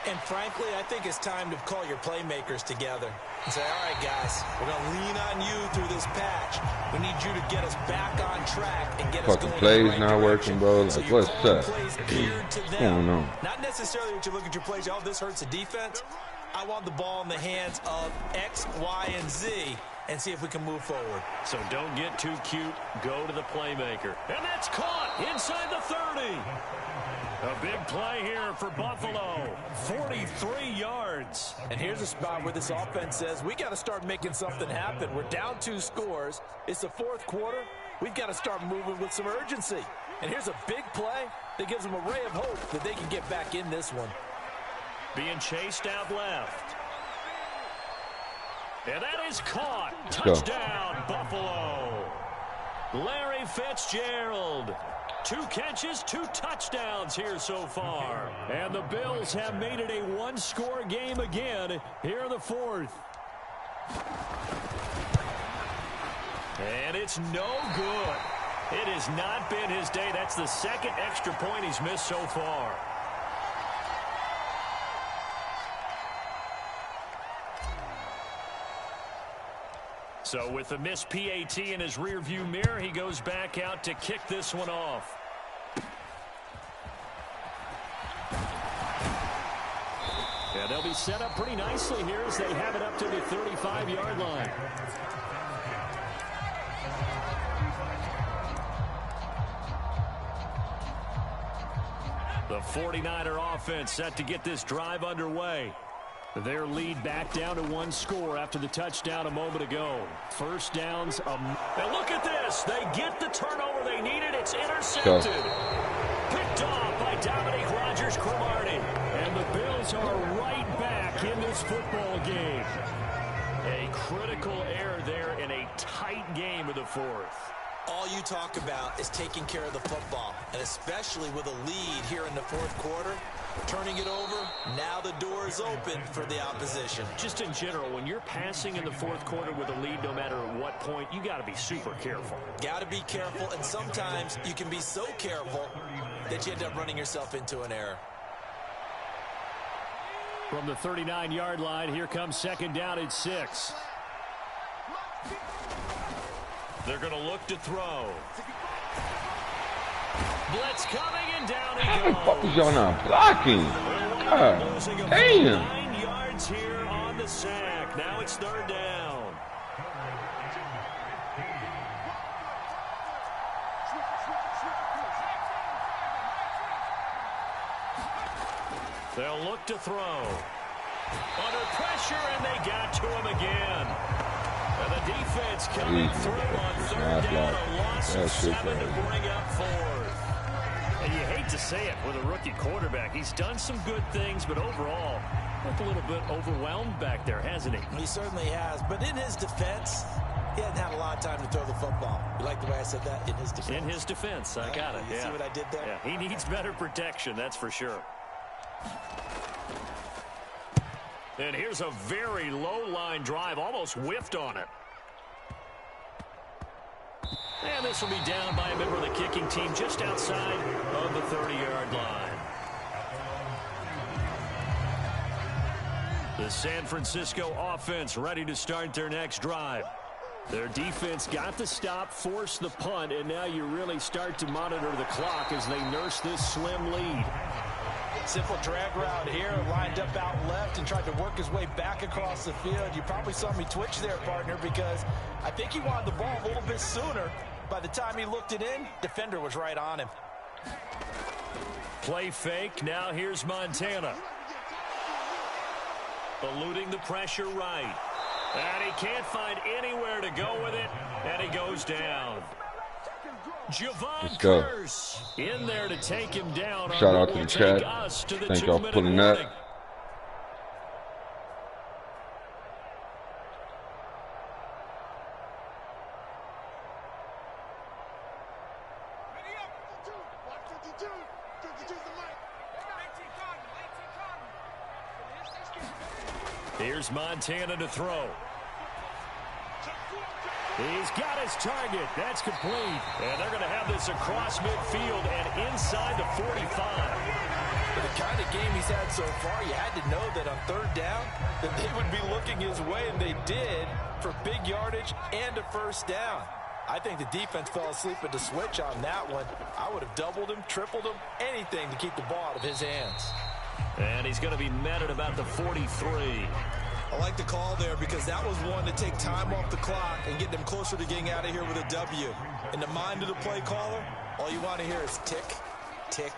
And frankly, I think it's time to call your playmakers together and say, all right, guys, we're going to lean on you through this patch. We need you to get us back on track and get us going. Fucking plays not working, bro. Like, what's up? What's going on? Not necessarily what you look at your plays, oh, this hurts the defense. I want the ball in the hands of X, Y, and Z and see if we can move forward. So don't get too cute. Go to the playmaker. And that's caught inside the 30. A big play here for Buffalo. 43 yards. And here's a spot where this offense says, we got to start making something happen. We're down 2 scores. It's the 4th quarter. We've got to start moving with some urgency. And here's a big play that gives them a ray of hope that they can get back in this one. Being chased out left. And that is caught. Go. Touchdown, Buffalo. Larry Fitzgerald. 2 catches, 2 touchdowns here so far. And the Bills have made it a one-score game again here in the 4th. And it's no good. It has not been his day. That's the 2nd extra point he's missed so far. So with the missed PAT in his rearview mirror, he goes back out to kick this one off. Yeah, they'll be set up pretty nicely here as they have it up to the 35-yard line. The 49er offense set to get this drive underway. Their lead back down to 1 score after the touchdown a moment ago. First downs. And look at this. They get the turnover they needed. It's intercepted. Picked off by Dominique Rodgers-Cromartie. And the Bills are right back in this football game. A critical error there in a tight game of the 4th. All you talk about is taking care of the football, and especially with a lead here in the 4th quarter. Turning it over, now the door is open for the opposition. Just in general, when you're passing in the 4th quarter with a lead, no matter at what point, you got to be super careful. Got to be careful, and sometimes you can be so careful that you end up running yourself into an error. From the 39-yard line, here comes 2nd down and 6. They're going to look to throw. Blitz coming, and down he goes. How the fuck is y'all not blocking? God damn. 9 yards here on the sack. Now it's 3rd down. They'll look to throw. Under pressure, and they got to him again. And the defense coming through on 3rd down. A loss of 7 to bring up 4th. And you hate to say it with a rookie quarterback. He's done some good things, but overall, looked a little bit overwhelmed back there, hasn't he? He certainly has. But in his defense, he hasn't had a lot of time to throw the football. You like the way I said that? In his defense. In his defense. I got it. You see what I did there? Yeah, he needs better protection, that's for sure. And here's a very low-line drive, almost whiffed on it. And this will be down by a member of the kicking team just outside of the 30-yard line. The San Francisco offense ready to start their next drive. Their defense got the stop, forced the punt, and now you really start to monitor the clock as they nurse this slim lead. Simple drag route here, lined up out left and tried to work his way back across the field. You probably saw me twitch there, partner, because I think he wanted the ball a little bit sooner. By the time he looked it in, defender was right on him. Play fake. Now here's Montana. Eluding the pressure right. And he can't find anywhere to go with it, and he goes down. Javon Curse in there to take him down. Shout out to the chat. Thank y'all for pulling that. Here's Montana to throw. He's got his target. That's complete. And they're going to have this across midfield and inside the 45. For the kind of game he's had so far, you had to know that on 3rd down that they would be looking his way, and they did, for big yardage and a 1st down. I think the defense fell asleep at the switch on that one. I would have doubled him, tripled him, anything to keep the ball out of his hands. And he's going to be met at about the 43. I like the call there because that was one to take time off the clock and get them closer to getting out of here with a W. In the mind of the play caller, all you want to hear is tick, tick,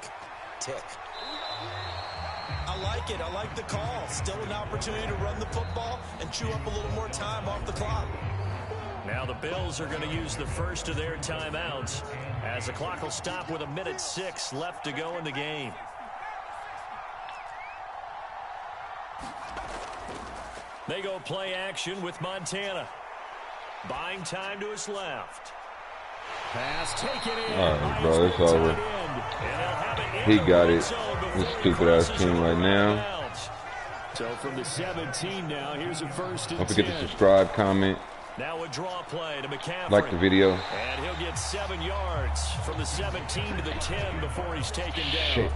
tick. I like it. I like the call. Still an opportunity to run the football and chew up a little more time off the clock. Now the Bills are going to use the first of their timeouts as the clock will stop with 1:06 left to go in the game. They go play action with Montana. Buying time to his left. Pass taken in. Alright, bro, it's over. He got it. This stupid ass team right now. So from the 17 now, here's a first and Don't forget 10. to subscribe, comment, Now a draw play to McCaffrey. like the video. And he'll get 7 yards from the 17 to the 10 before he's taken down. Shit.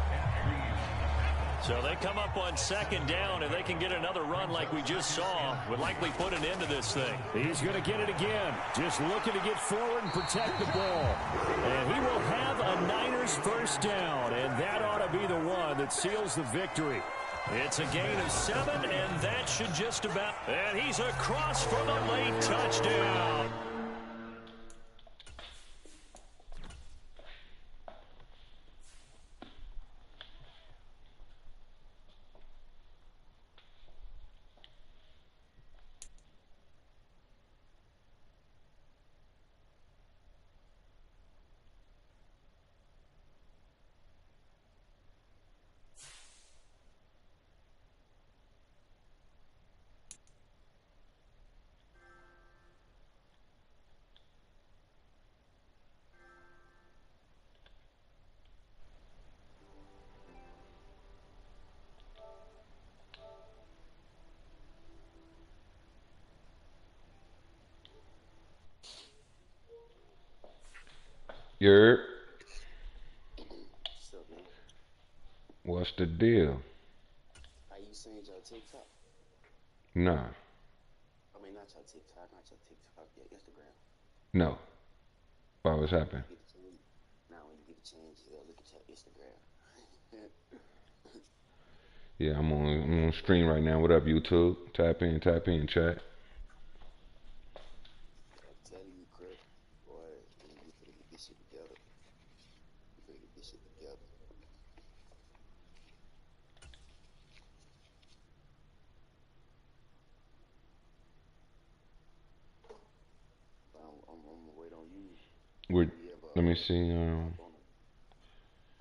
So they come up on 2nd down, and they can get another run like we just saw. Would likely put an end to this thing. He's going to get it again. Just looking to get forward and protect the ball. And he will have a Niners first down, and that ought to be the one that seals the victory. It's a gain of 7, and that should just about... And he's across for the late touchdown. Yerp. What's the deal? Are you saying your TikTok? Nah. I mean, not your TikTok, your Instagram. No. Why, what's happened? Now, when you get a chance, you go look at your Instagram. Yeah, I'm on stream right now. What up, YouTube? Tap in, chat. I'm telling you, Chris, boy, you gotta get this shit together. You gotta get this shit together. I'm gonna wait on you. Let me see. I'm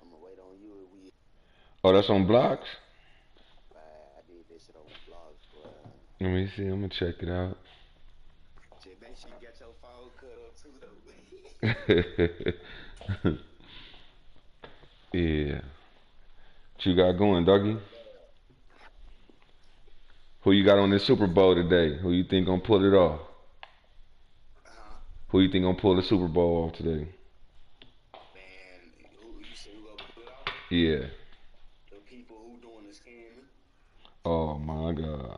gonna wait on you. Oh, that's on blocks? I did this shit on vlogs, boy. Let me see. I'm gonna check it out. Just make sure you got your phone cut up too, though. Yeah. What you got going, doggy? Who you got on this Super Bowl today? Who you think gonna pull it off? Who you think gonna pull the Super Bowl off today? Man, who you say who gonna pull it off? Yeah. The people who doing the scamming. Oh my God.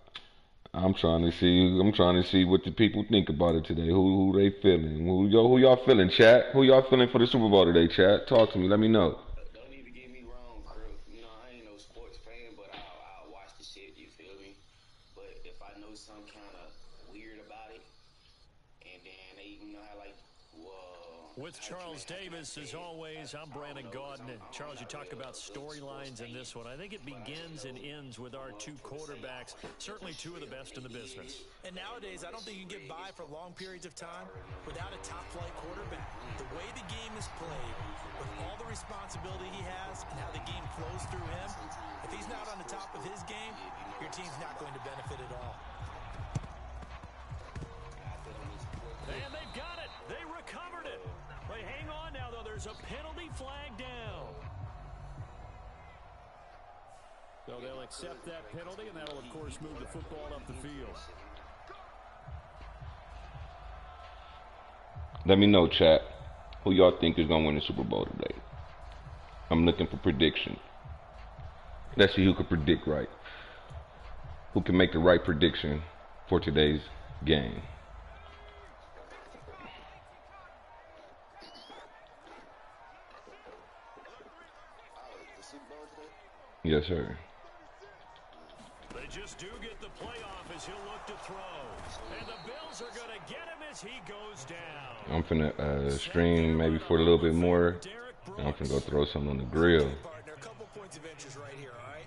I'm trying to see what the people think about it today. Who they feeling? Who y'all feeling, chat? Who y'all feeling for the Super Bowl today, chat? Talk to me. Let me know. Don't even get me wrong, Crook. You know, I ain't no sports fan, but I'll watch the shit, you feel me? But if I know some kind of weird about it, and then they, you know how like, With Charles Davis, as always, I'm Brandon Gaudin. And Charles, you talk about storylines in this one. I think it begins and ends with our 2 quarterbacks, certainly 2 of the best in the business. And nowadays, I don't think you can get by for long periods of time without a top-flight quarterback. The way the game is played, with all the responsibility he has and how the game flows through him, if he's not on the top of his game, your team's not going to benefit at all. And they've got it. They recovered it. They hang on now, though. There's a penalty flag down. So they'll accept that penalty, and that'll, of course, move the football up the field. Let me know, chat, who y'all think is gonna win the Super Bowl today. I'm looking for prediction. Let's see who can predict right. Who can make the right prediction for today's game. Yes, sir. They just do get the playoff as he'll look to throw. And the Bills are going to get him as he goes down. I'm finna stream maybe for a little bit more. And I'm finna go throw something on the grill. Partner, a couple points of interest right here, all right?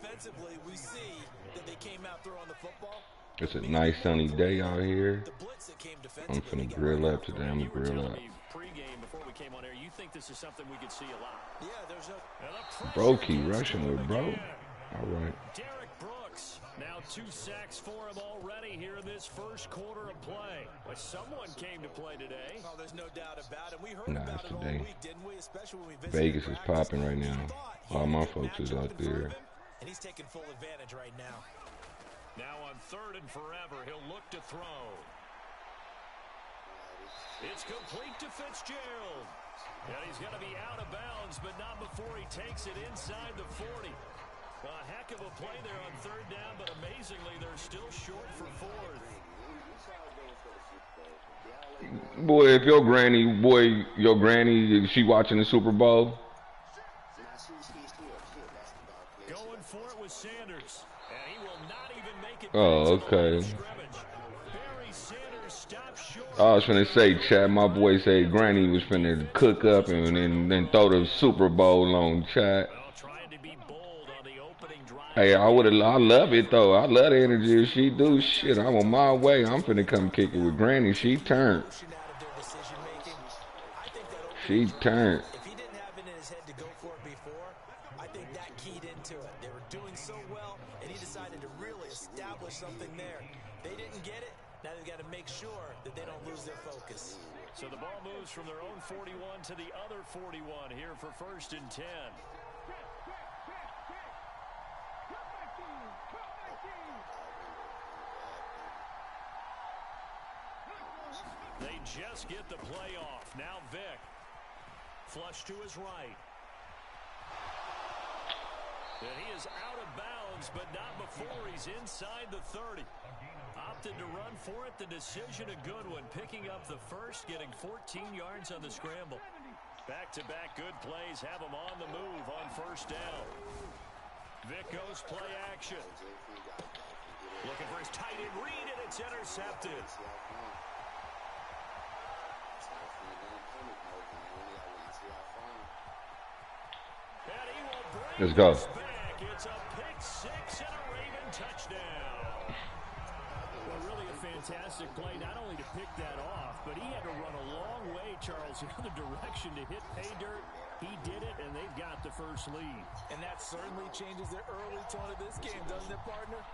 Offensively, we see that they came out throwing the football. It's a nice sunny day out here. I'm finna grill up today. I'm gonna grill up. Pre-game before we came on air, you think this is something we could see a lot? Yeah, there's no... Bro, keep rushing with bro. All right. Derek Brooks looks. Now 2 sacks for him already here in this first quarter of play. But someone came to play today. Oh, there's no doubt about it. We heard about it all week, didn't we? Especially when we visited Vegas is popping right now. All my folks is out there. And he's taking full advantage right now. Now on 3rd and forever, he'll look to throw. It's complete to Fitzgerald. And he's going to be out of bounds, but not before he takes it inside the 40. A heck of a play there on 3rd down, but amazingly, they're still short for 4th. Boy, if your granny, she watching the Super Bowl? Going for it with Sanders, and he will not even make it. Oh, okay. I was finna say, chat, my boy said granny was finna cook up and then throw the Super Bowl on, chat. Hey, I love it though. I love the energy she do. Shit, I'm on my way. I'm finna come kick it with granny. She turned. She turned. If he didn't have it in his head to go for it before, I think that keyed into it. They were doing so well, and he decided to really establish something there. They didn't get it. Now they've got to make sure that they don't lose their focus. So the ball moves from their own 41 to the other 41 here for 1st and 10. They just get the play off. Now Vick. Flush to his right. And he is out of bounds, but not before he's inside the 30. Opted to run for it. The decision a good one. Picking up the first, getting 14 yards on the scramble. Back-to-back good plays have him on the move on 1st down. Vick goes play action. Looking for his tight end read, and it's intercepted. Let's go. It's a pick 6 and a Raven touchdown. Well, really a fantastic play, not only to pick that off, but he had to run a long way, Charles, the other direction to hit pay dirt. He did it, and they've got the first lead. And that certainly changes the early tone of this game, doesn't it, partner?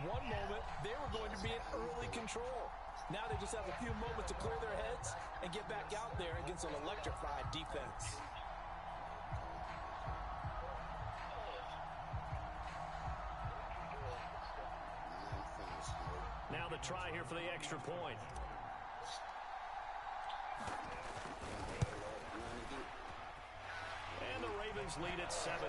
One moment, they were going to be in early control. Now they just have a few moments to clear their heads and get back out there against an electrified defense. Now the try here for the extra point. And the Ravens lead at 7-0.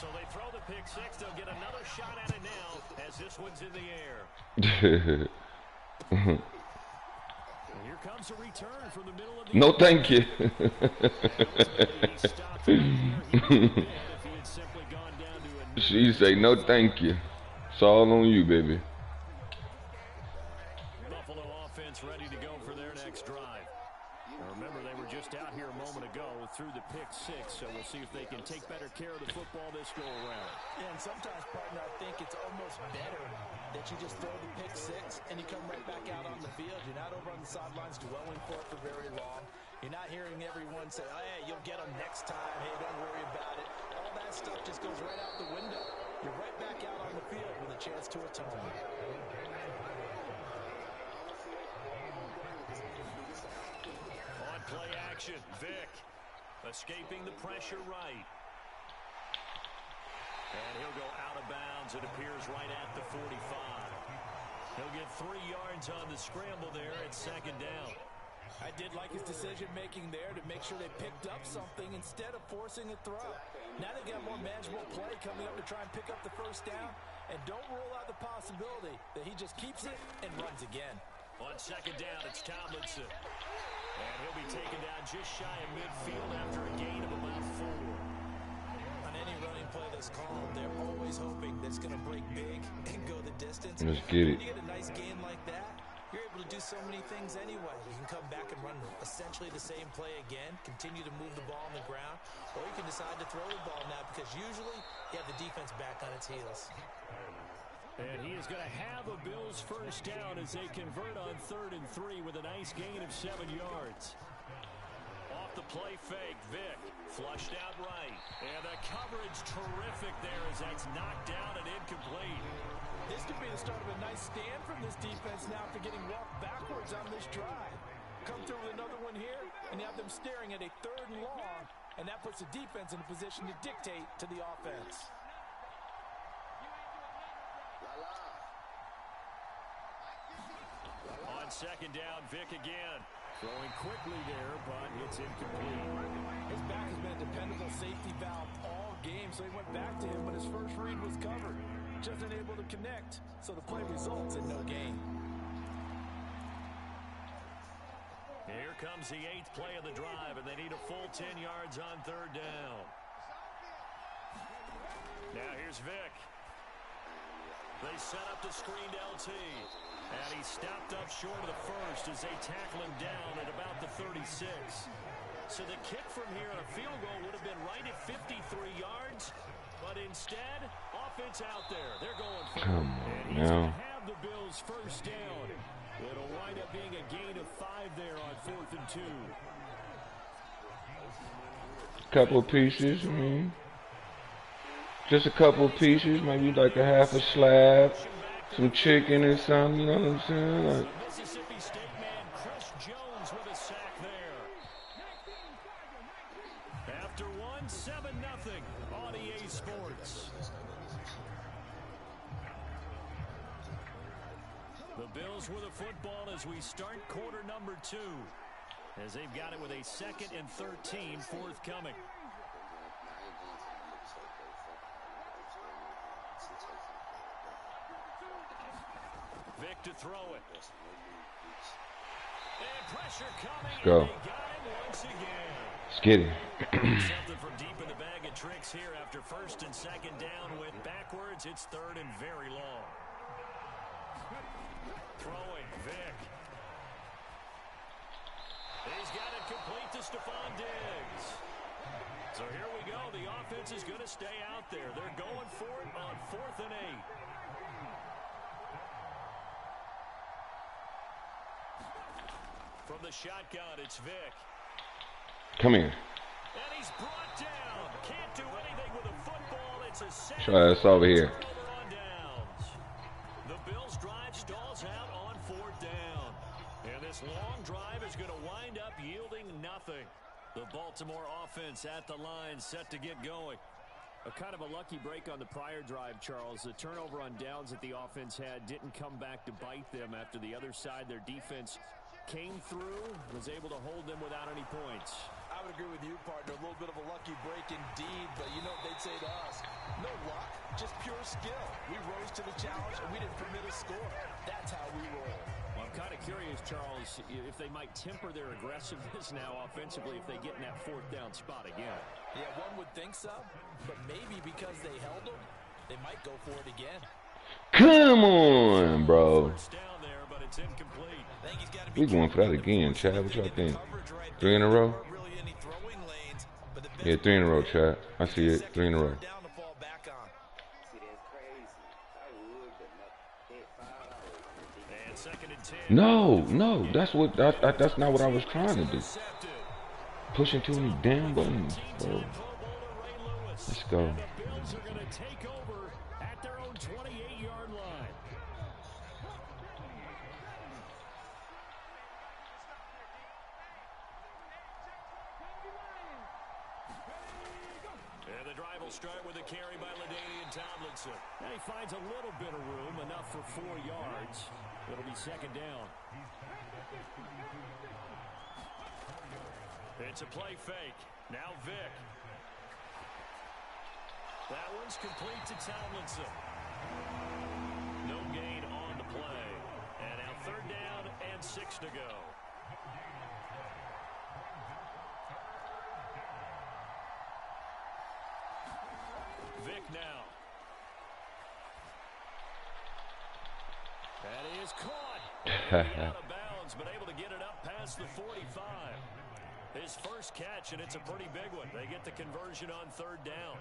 So they throw the pick 6. They'll get another shot at it now as this one's in the air. Here comes a return from the middle of the No, thank you. She say no, thank you. It's all on you, baby. Buffalo offense ready to go for their next drive. Now remember, they were just out here a moment ago through the pick 6, so we'll see if they can take better care of the football this go around. Yeah, and sometimes, partner, I think it's almost better that you just throw the pick 6 and you come right back out on the field. You're not over on the sidelines dwelling for it for very long. You're not hearing everyone say, oh, hey, you'll get them next time. Hey, don't worry about it. All that stuff just goes right out the window. You're right back out on the field with a chance to atone. On play action, Vick escaping the pressure right. And he'll go out of bounds. It appears right at the 45. He'll get 3 yards on the scramble there at 2nd down. I did like his decision-making there to make sure they picked up something instead of forcing a throw. Now they've got more manageable play coming up to try and pick up the 1st down. And don't rule out the possibility that he just keeps it and runs again. On 2nd down, it's Tomlinson. And he'll be taken down just shy of midfield after a gain of about 4. On any running play that's called, they're always hoping that it's going to break big and go the distance. Let's get it. When you get a nice gain like that, you're able to do so many things anyway. You can come back and run essentially the same play again, continue to move the ball on the ground, or you can decide to throw the ball now because usually you have the defense back on its heels. And he is going to have a Bills 1st down as they convert on 3rd and 3 with a nice gain of 7 yards. Play fake. Vic flushed out right. And the coverage terrific there as that's knocked down and incomplete. This could be the start of a nice stand from this defense now after getting walked backwards on this drive. Come through with another one here, and you have them staring at a 3rd and long, and that puts the defense in a position to dictate to the offense. On 2nd down, Vic again. Throwing quickly there, but it's incomplete. His back has been a dependable safety valve all game, so he went back to him, but his first read was covered. Just unable to connect, so the play results in no gain. Here comes the 8th play of the drive, and they need a full 10 yards on 3rd down. Now here's Vic. They set up the screened LT, and he stopped up short of the first as they tackle him down at about the 36. So the kick from here on a field goal would have been right at 53 yards, but instead, offense out there. They're going for it. And he's going to have the Bills' first down. It'll wind up being a gain of 5 there on 4th and 2. Couple pieces, I mean. Just a couple pieces, maybe like a half a slab, some chicken or something, you know what I'm saying? Like, Mississippi State man Chris Jones with a sack there. After 7-0 on EA Sports. The Bills with a football as we start quarter number 2. As they've got it with a 2nd and 13 forthcoming. Vic to throw it. And pressure coming. Let's go. And they got him once again. Let's get it. Something from deep in the bag of tricks here after 1st and 2nd down. Went backwards. It's 3rd and very long. Throwing. Vic. He's got it complete to Stephon Diggs. So here we go. The offense is going to stay out there. They're going for it on 4th and 8. From the shotgun, it's Vic. Come here. And he's brought down. Can't do anything with a football. It's a sack. Try this over here. On downs. The Bills drive stalls out on 4th down. And this long drive is going to wind up yielding nothing. The Baltimore offense at the line set to get going. A kind of a lucky break on the prior drive, Charles. The turnover on downs that the offense had didn't come back to bite them after the other side. Their defense came through, was able to hold them without any points. I would agree with you, partner. A little bit of a lucky break indeed, but you know what they'd say to us? No luck, just pure skill. We rose to the challenge, and we didn't permit a score. That's how we roll. Well, I'm kind of curious, Charles, if they might temper their aggressiveness now offensively if they get in that 4th down spot again. Yeah, one would think so, but maybe because they held them, they might go for it again. Come on, bro. Down there, but it's incomplete. We going for that again, Chad. What y'all think? 3 in a row? Yeah, 3 in a row, Chad. I see it. 3 in a row. No, that's not what I was trying to do. Pushing too many damn buttons, bro. Let's go. Start with a carry by LaDainian Tomlinson. And he finds a little bit of room, enough for 4 yards. It'll be 2nd down. It's a play fake. Now Vic. That one's complete to Tomlinson. No gain on the play. And now 3rd down and 6 to go. Vic now. That is caught. Out of bounds, but able to get it up past the 45. His first catch, and it's a pretty big one. They get the conversion on 3rd down.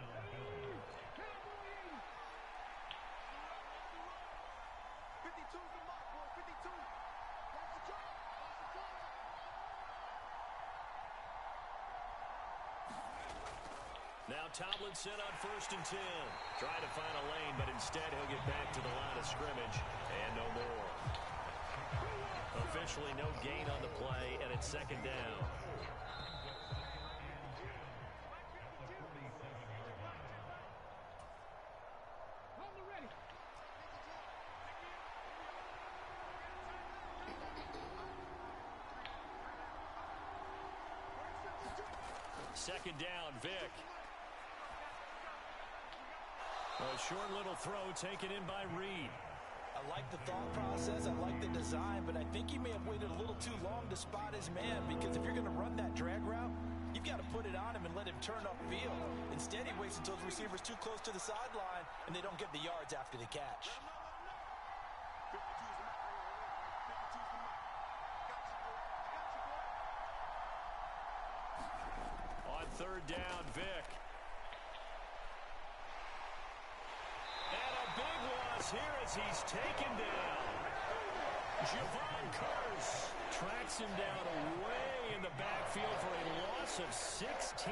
Now Tomlinson on 1st and 10. Trying to find a lane, but instead he'll get back to the line of scrimmage. And no more. Officially no gain on the play, and it's 2nd down. Second down, Vic. A short little throw taken in by Reed. I like the thought process, I like the design, but I think he may have waited a little too long to spot his man, because if you're going to run that drag route, you've got to put it on him and let him turn upfield. Instead, he waits until his receiver's too close to the sideline, and they don't get the yards after the catch. On 3rd down, Vic. And a big loss here as he's taken down. Javon Curse tracks him down away in the backfield for a loss of 16.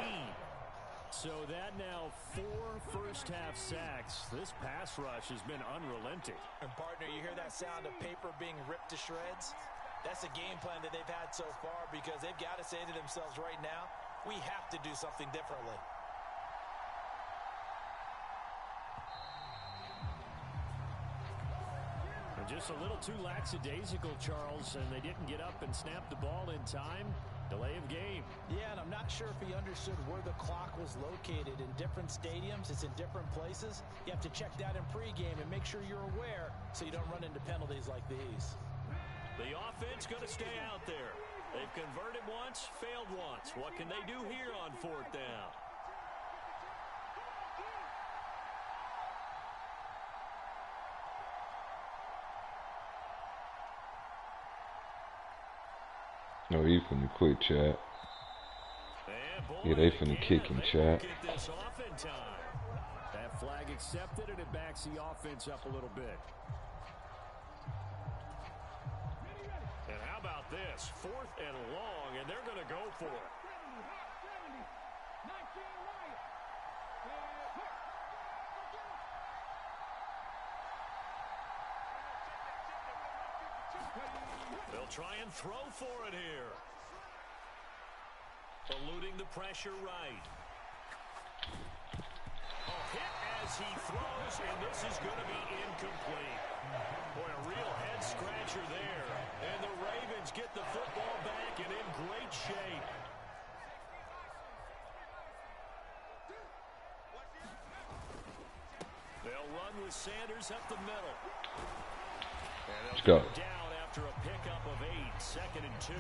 So that now 4 first-half sacks. This pass rush has been unrelenting. And partner, you hear that sound of paper being ripped to shreds? That's the game plan that they've had so far, because they've got to say to themselves right now, we have to do something differently. And just a little too lackadaisical, Charles, and they didn't get up and snap the ball in time. Delay of game. Yeah, and I'm not sure if he understood where the clock was located. In different stadiums, it's in different places. You have to check that in pregame and make sure you're aware so you don't run into penalties like these. The offense going to stay out there. They've converted once, failed once. What can they do here on 4th down? No, he finna quit, chat. Yeah, they finna kick him, chat. That flag accepted, and it backs the offense up a little bit. And how about this? 4th and long, and they're going to go for it. They'll try and throw for it here. Eluding the pressure right. A hit as he throws, and this is going to be incomplete. Boy, a real head scratcher there. And the Ravens get the football back and in great shape. They'll run with Sanders up the middle. And they'll go down after a pickup of 8, 2nd and 2.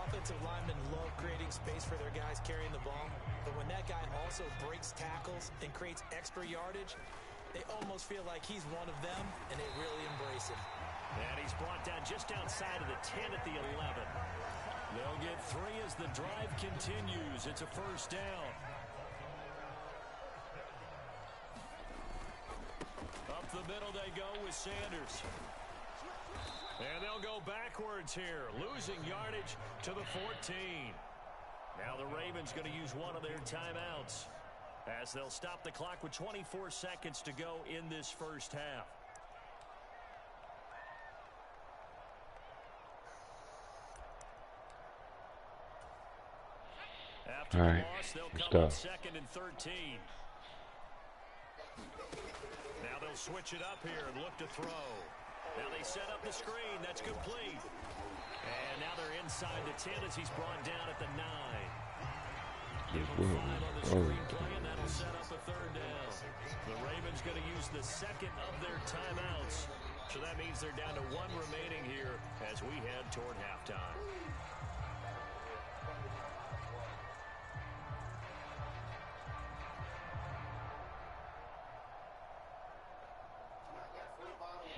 Offensive linemen love creating space for their guys carrying the ball, but when that guy also breaks tackles and creates extra yardage, they almost feel like he's one of them, and they really embrace him. And he's brought down just outside of the 10 at the 11. They'll get 3 as the drive continues. It's a 1st down. Up the middle they go with Sanders. And they'll go backwards here, losing yardage to the 14. Now the Ravens going to use one of their timeouts as they'll stop the clock with 24 seconds to go in this 1st half. After the loss, they'll come up 2nd and 13. Now they'll switch it up here and look to throw. Now they set up the screen. That's complete. And now they're inside the 10 as he's brought down at the 9. Give him 5 on the screen play, and that'll set up a 3rd down. The Ravens going to use the 2nd of their timeouts. So that means they're down to 1 remaining here as we head toward halftime.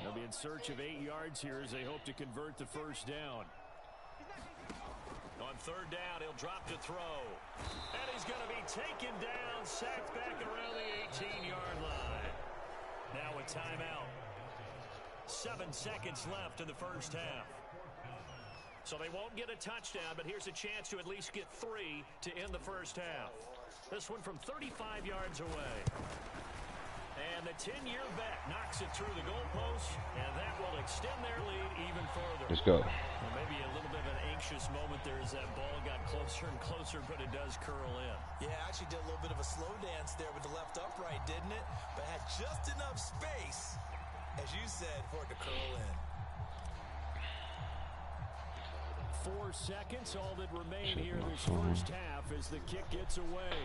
They'll be in search of 8 yards here as they hope to convert the 1st down. On 3rd down, he'll drop to throw. And he's going to be taken down, sacked back around the 18-yard line. Now a timeout. 7 seconds left in the 1st half. So they won't get a touchdown, but here's a chance to at least get 3 to end the 1st half. This one from 35 yards away. And the 10-year vet knocks it through the goalpost, and that will extend their lead even further. Let's go. Well, maybe a little bit of an anxious moment there as that ball got closer and closer, but it does curl in. Yeah, actually did a little bit of a slow dance there with the left upright, didn't it? But had just enough space, as you said, for it to curl in. 4 seconds, all that remain here this first half as the kick gets away.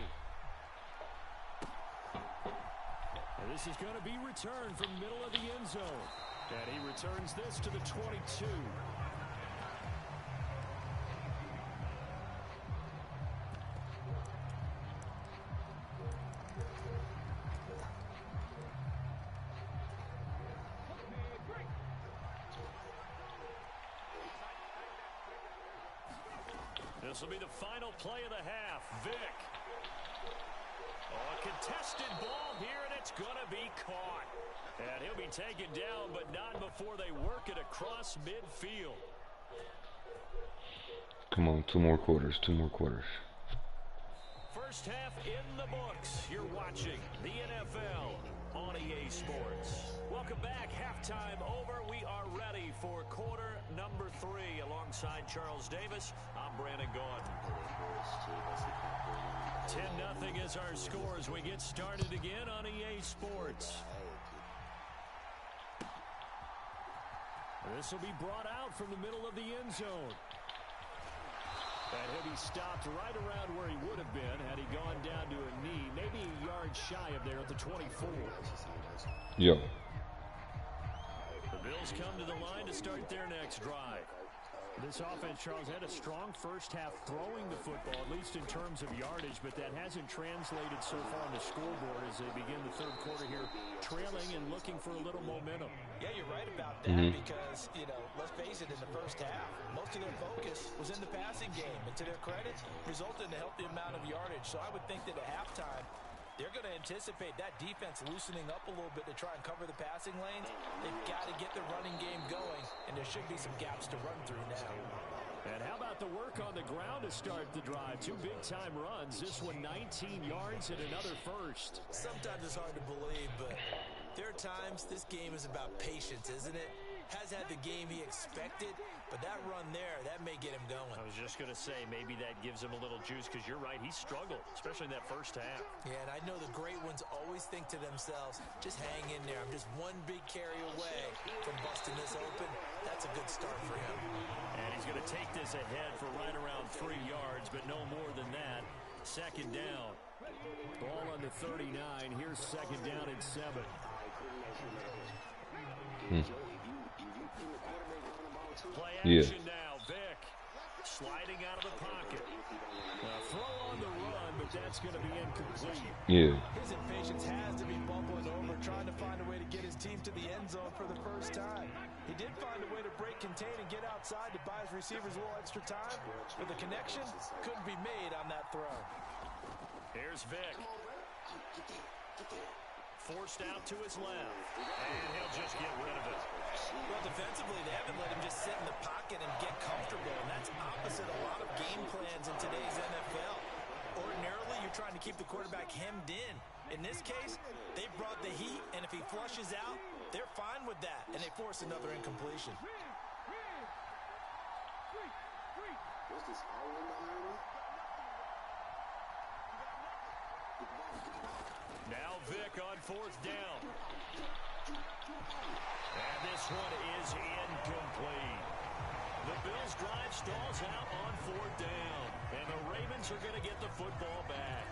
And this is going to be returned from the middle of the end zone. And he returns this to the 22. This will be the final play of the half. Vick. Oh, a contested ball here, and it's going to be caught. And he'll be taken down, but not before they work it across midfield. Come on, 2 more quarters, 2 more quarters. First half in the books. You're watching the NFL on EA Sports. Welcome back. Halftime over. We are ready for quarter number 3. Alongside Charles Davis, I'm Brandon Gaudin. 10-0 is our score as we get started again on EA Sports. This will be brought out from the middle of the end zone. And he'll be stopped right around where he would have been had he gone down to a knee, maybe a yard shy of there at the 24. Yep. The Bills come to the line to start their next drive. This offense, Charles, had a strong first half throwing the football, at least in terms of yardage, but that hasn't translated so far on the scoreboard as they begin the third quarter here, trailing and looking for a little momentum. Yeah, you're right about that because, you know, let's face it, in the first half, most of their focus was in the passing game. And to their credit, resulted in a healthy amount of yardage. So I would think that at halftime, they're going to anticipate that defense loosening up a little bit to try and cover the passing lanes. They've got to get the running game going, and there should be some gaps to run through now. And how about the work on the ground to start the drive? 2 big-time runs. This one 19 yards and another first. Sometimes it's hard to believe, but there are times this game is about patience, isn't it? Has had the game he expected, but that run there, that may get him going. I was just going to say, maybe that gives him a little juice, because you're right, he struggled, especially in that first half. Yeah, and I know the great ones always think to themselves, just hang in there. I'm just one big carry away from busting this open. That's a good start for him. And he's going to take this ahead for right around 3 yards, but no more than that. Second down. Ball on the 39. Here's second down and 7. Play action now. Vick sliding out of the pocket. Throw on the run, but that's going to be incomplete. Yeah. His impatience has to be bubbling over, trying to find a way to get his team to the end zone for the first time. He did find a way to break, contain, and get outside to buy his receivers a little extra time, but the connection couldn't be made on that throw. Here's Vick. Forced out to his left, and he'll just get rid of it. Well, defensively, they haven't let him just sit in the pocket and get comfortable, and that's opposite a lot of game plans in today's NFL. Ordinarily, you're trying to keep the quarterback hemmed in. In this case, they brought the heat, and if he flushes out, they're fine with that, and they force another incompletion. Now Vick on 4th down. And this one is incomplete. The Bills' drive stalls out on 4th down. And the Ravens are going to get the football back.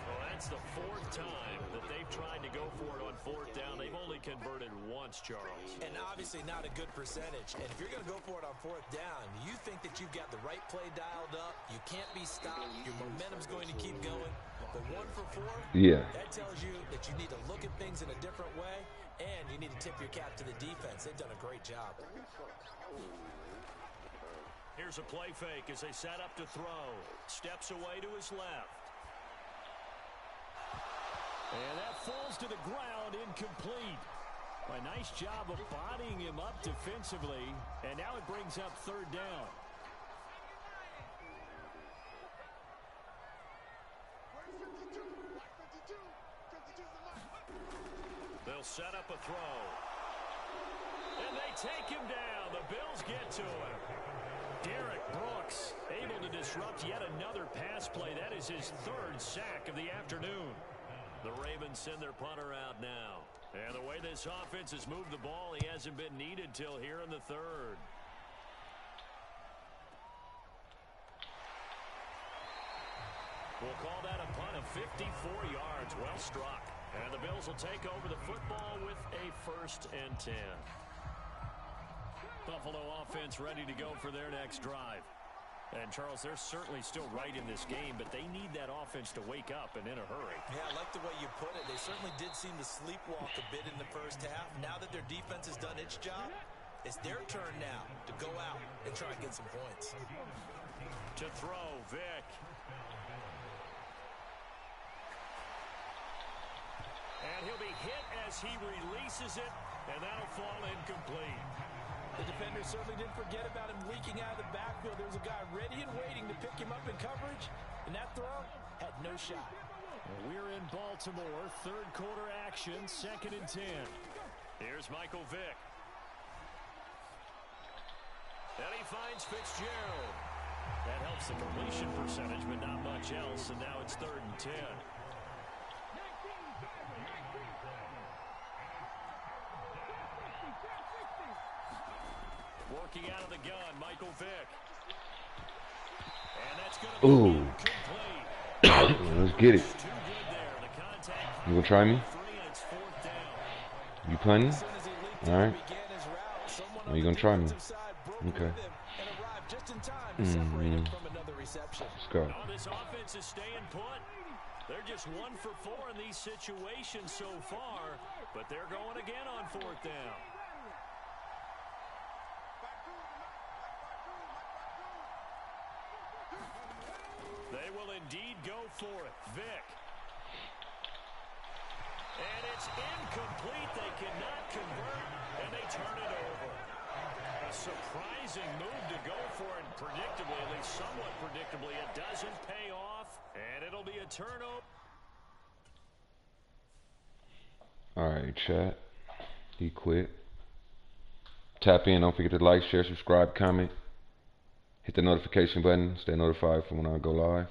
Well, that's the 4th time that they've tried to go for it on 4th down. They've only converted once, Charles. And obviously not a good percentage. And if you're going to go for it on 4th down, you think that you've got the right play dialed up. You can't be stopped. Your momentum's going to keep going. But 1 for 4, that tells you that you need to look at things in a different way, and you need to tip your cap to the defense. They've done a great job. Here's a play fake as they set up to throw. Steps away to his left. And that falls to the ground, incomplete. A nice job of bodying him up defensively, and now it brings up 3rd down. They'll set up a throw. And they take him down. The Bills get to him. Derek Brooks able to disrupt yet another pass play. That is his third sack of the afternoon. The Ravens send their punter out now. And the way this offense has moved the ball, he hasn't been needed till here in the third. We'll call that a punt of 54 yards. Well struck. And the Bills will take over the football with a 1st and 10. Buffalo offense ready to go for their next drive. And, Charles, they're certainly still right in this game, but they need that offense to wake up and in a hurry. Yeah, I like the way you put it. They certainly did seem to sleepwalk a bit in the first half. Now that their defense has done its job, it's their turn now to go out and try and get some points. To throw, Vick. And he'll be hit as he releases it, and that'll fall incomplete. The defender certainly didn't forget about him leaking out of the backfield. There was a guy ready and waiting to pick him up in coverage, and that throw had no shot. Well, we're in Baltimore, third quarter action, 2nd and 10. Here's Michael Vick. And he finds Fitzgerald. That helps the completion percentage, but not much else, and now it's 3rd and 10. Working out of the gun, Michael Vick. And that's going to be incomplete. Let's get it. You gonna try me? You punting? Alright. Are you gonna try me? Okay. Let's go. Oh, this offense is staying put. They're just 1 for 4 in these situations so far, but they're going again on 4th down. They will indeed go for it. Vick. And it's incomplete. They cannot convert, and they turn it over. A surprising move to go for it, predictably, at least somewhat predictably. It doesn't pay off, and it'll be a turnover. Alright, chat. He quit. Tap in. Don't forget to like, share, subscribe, comment. Hit the notification button. Stay notified for when I go live.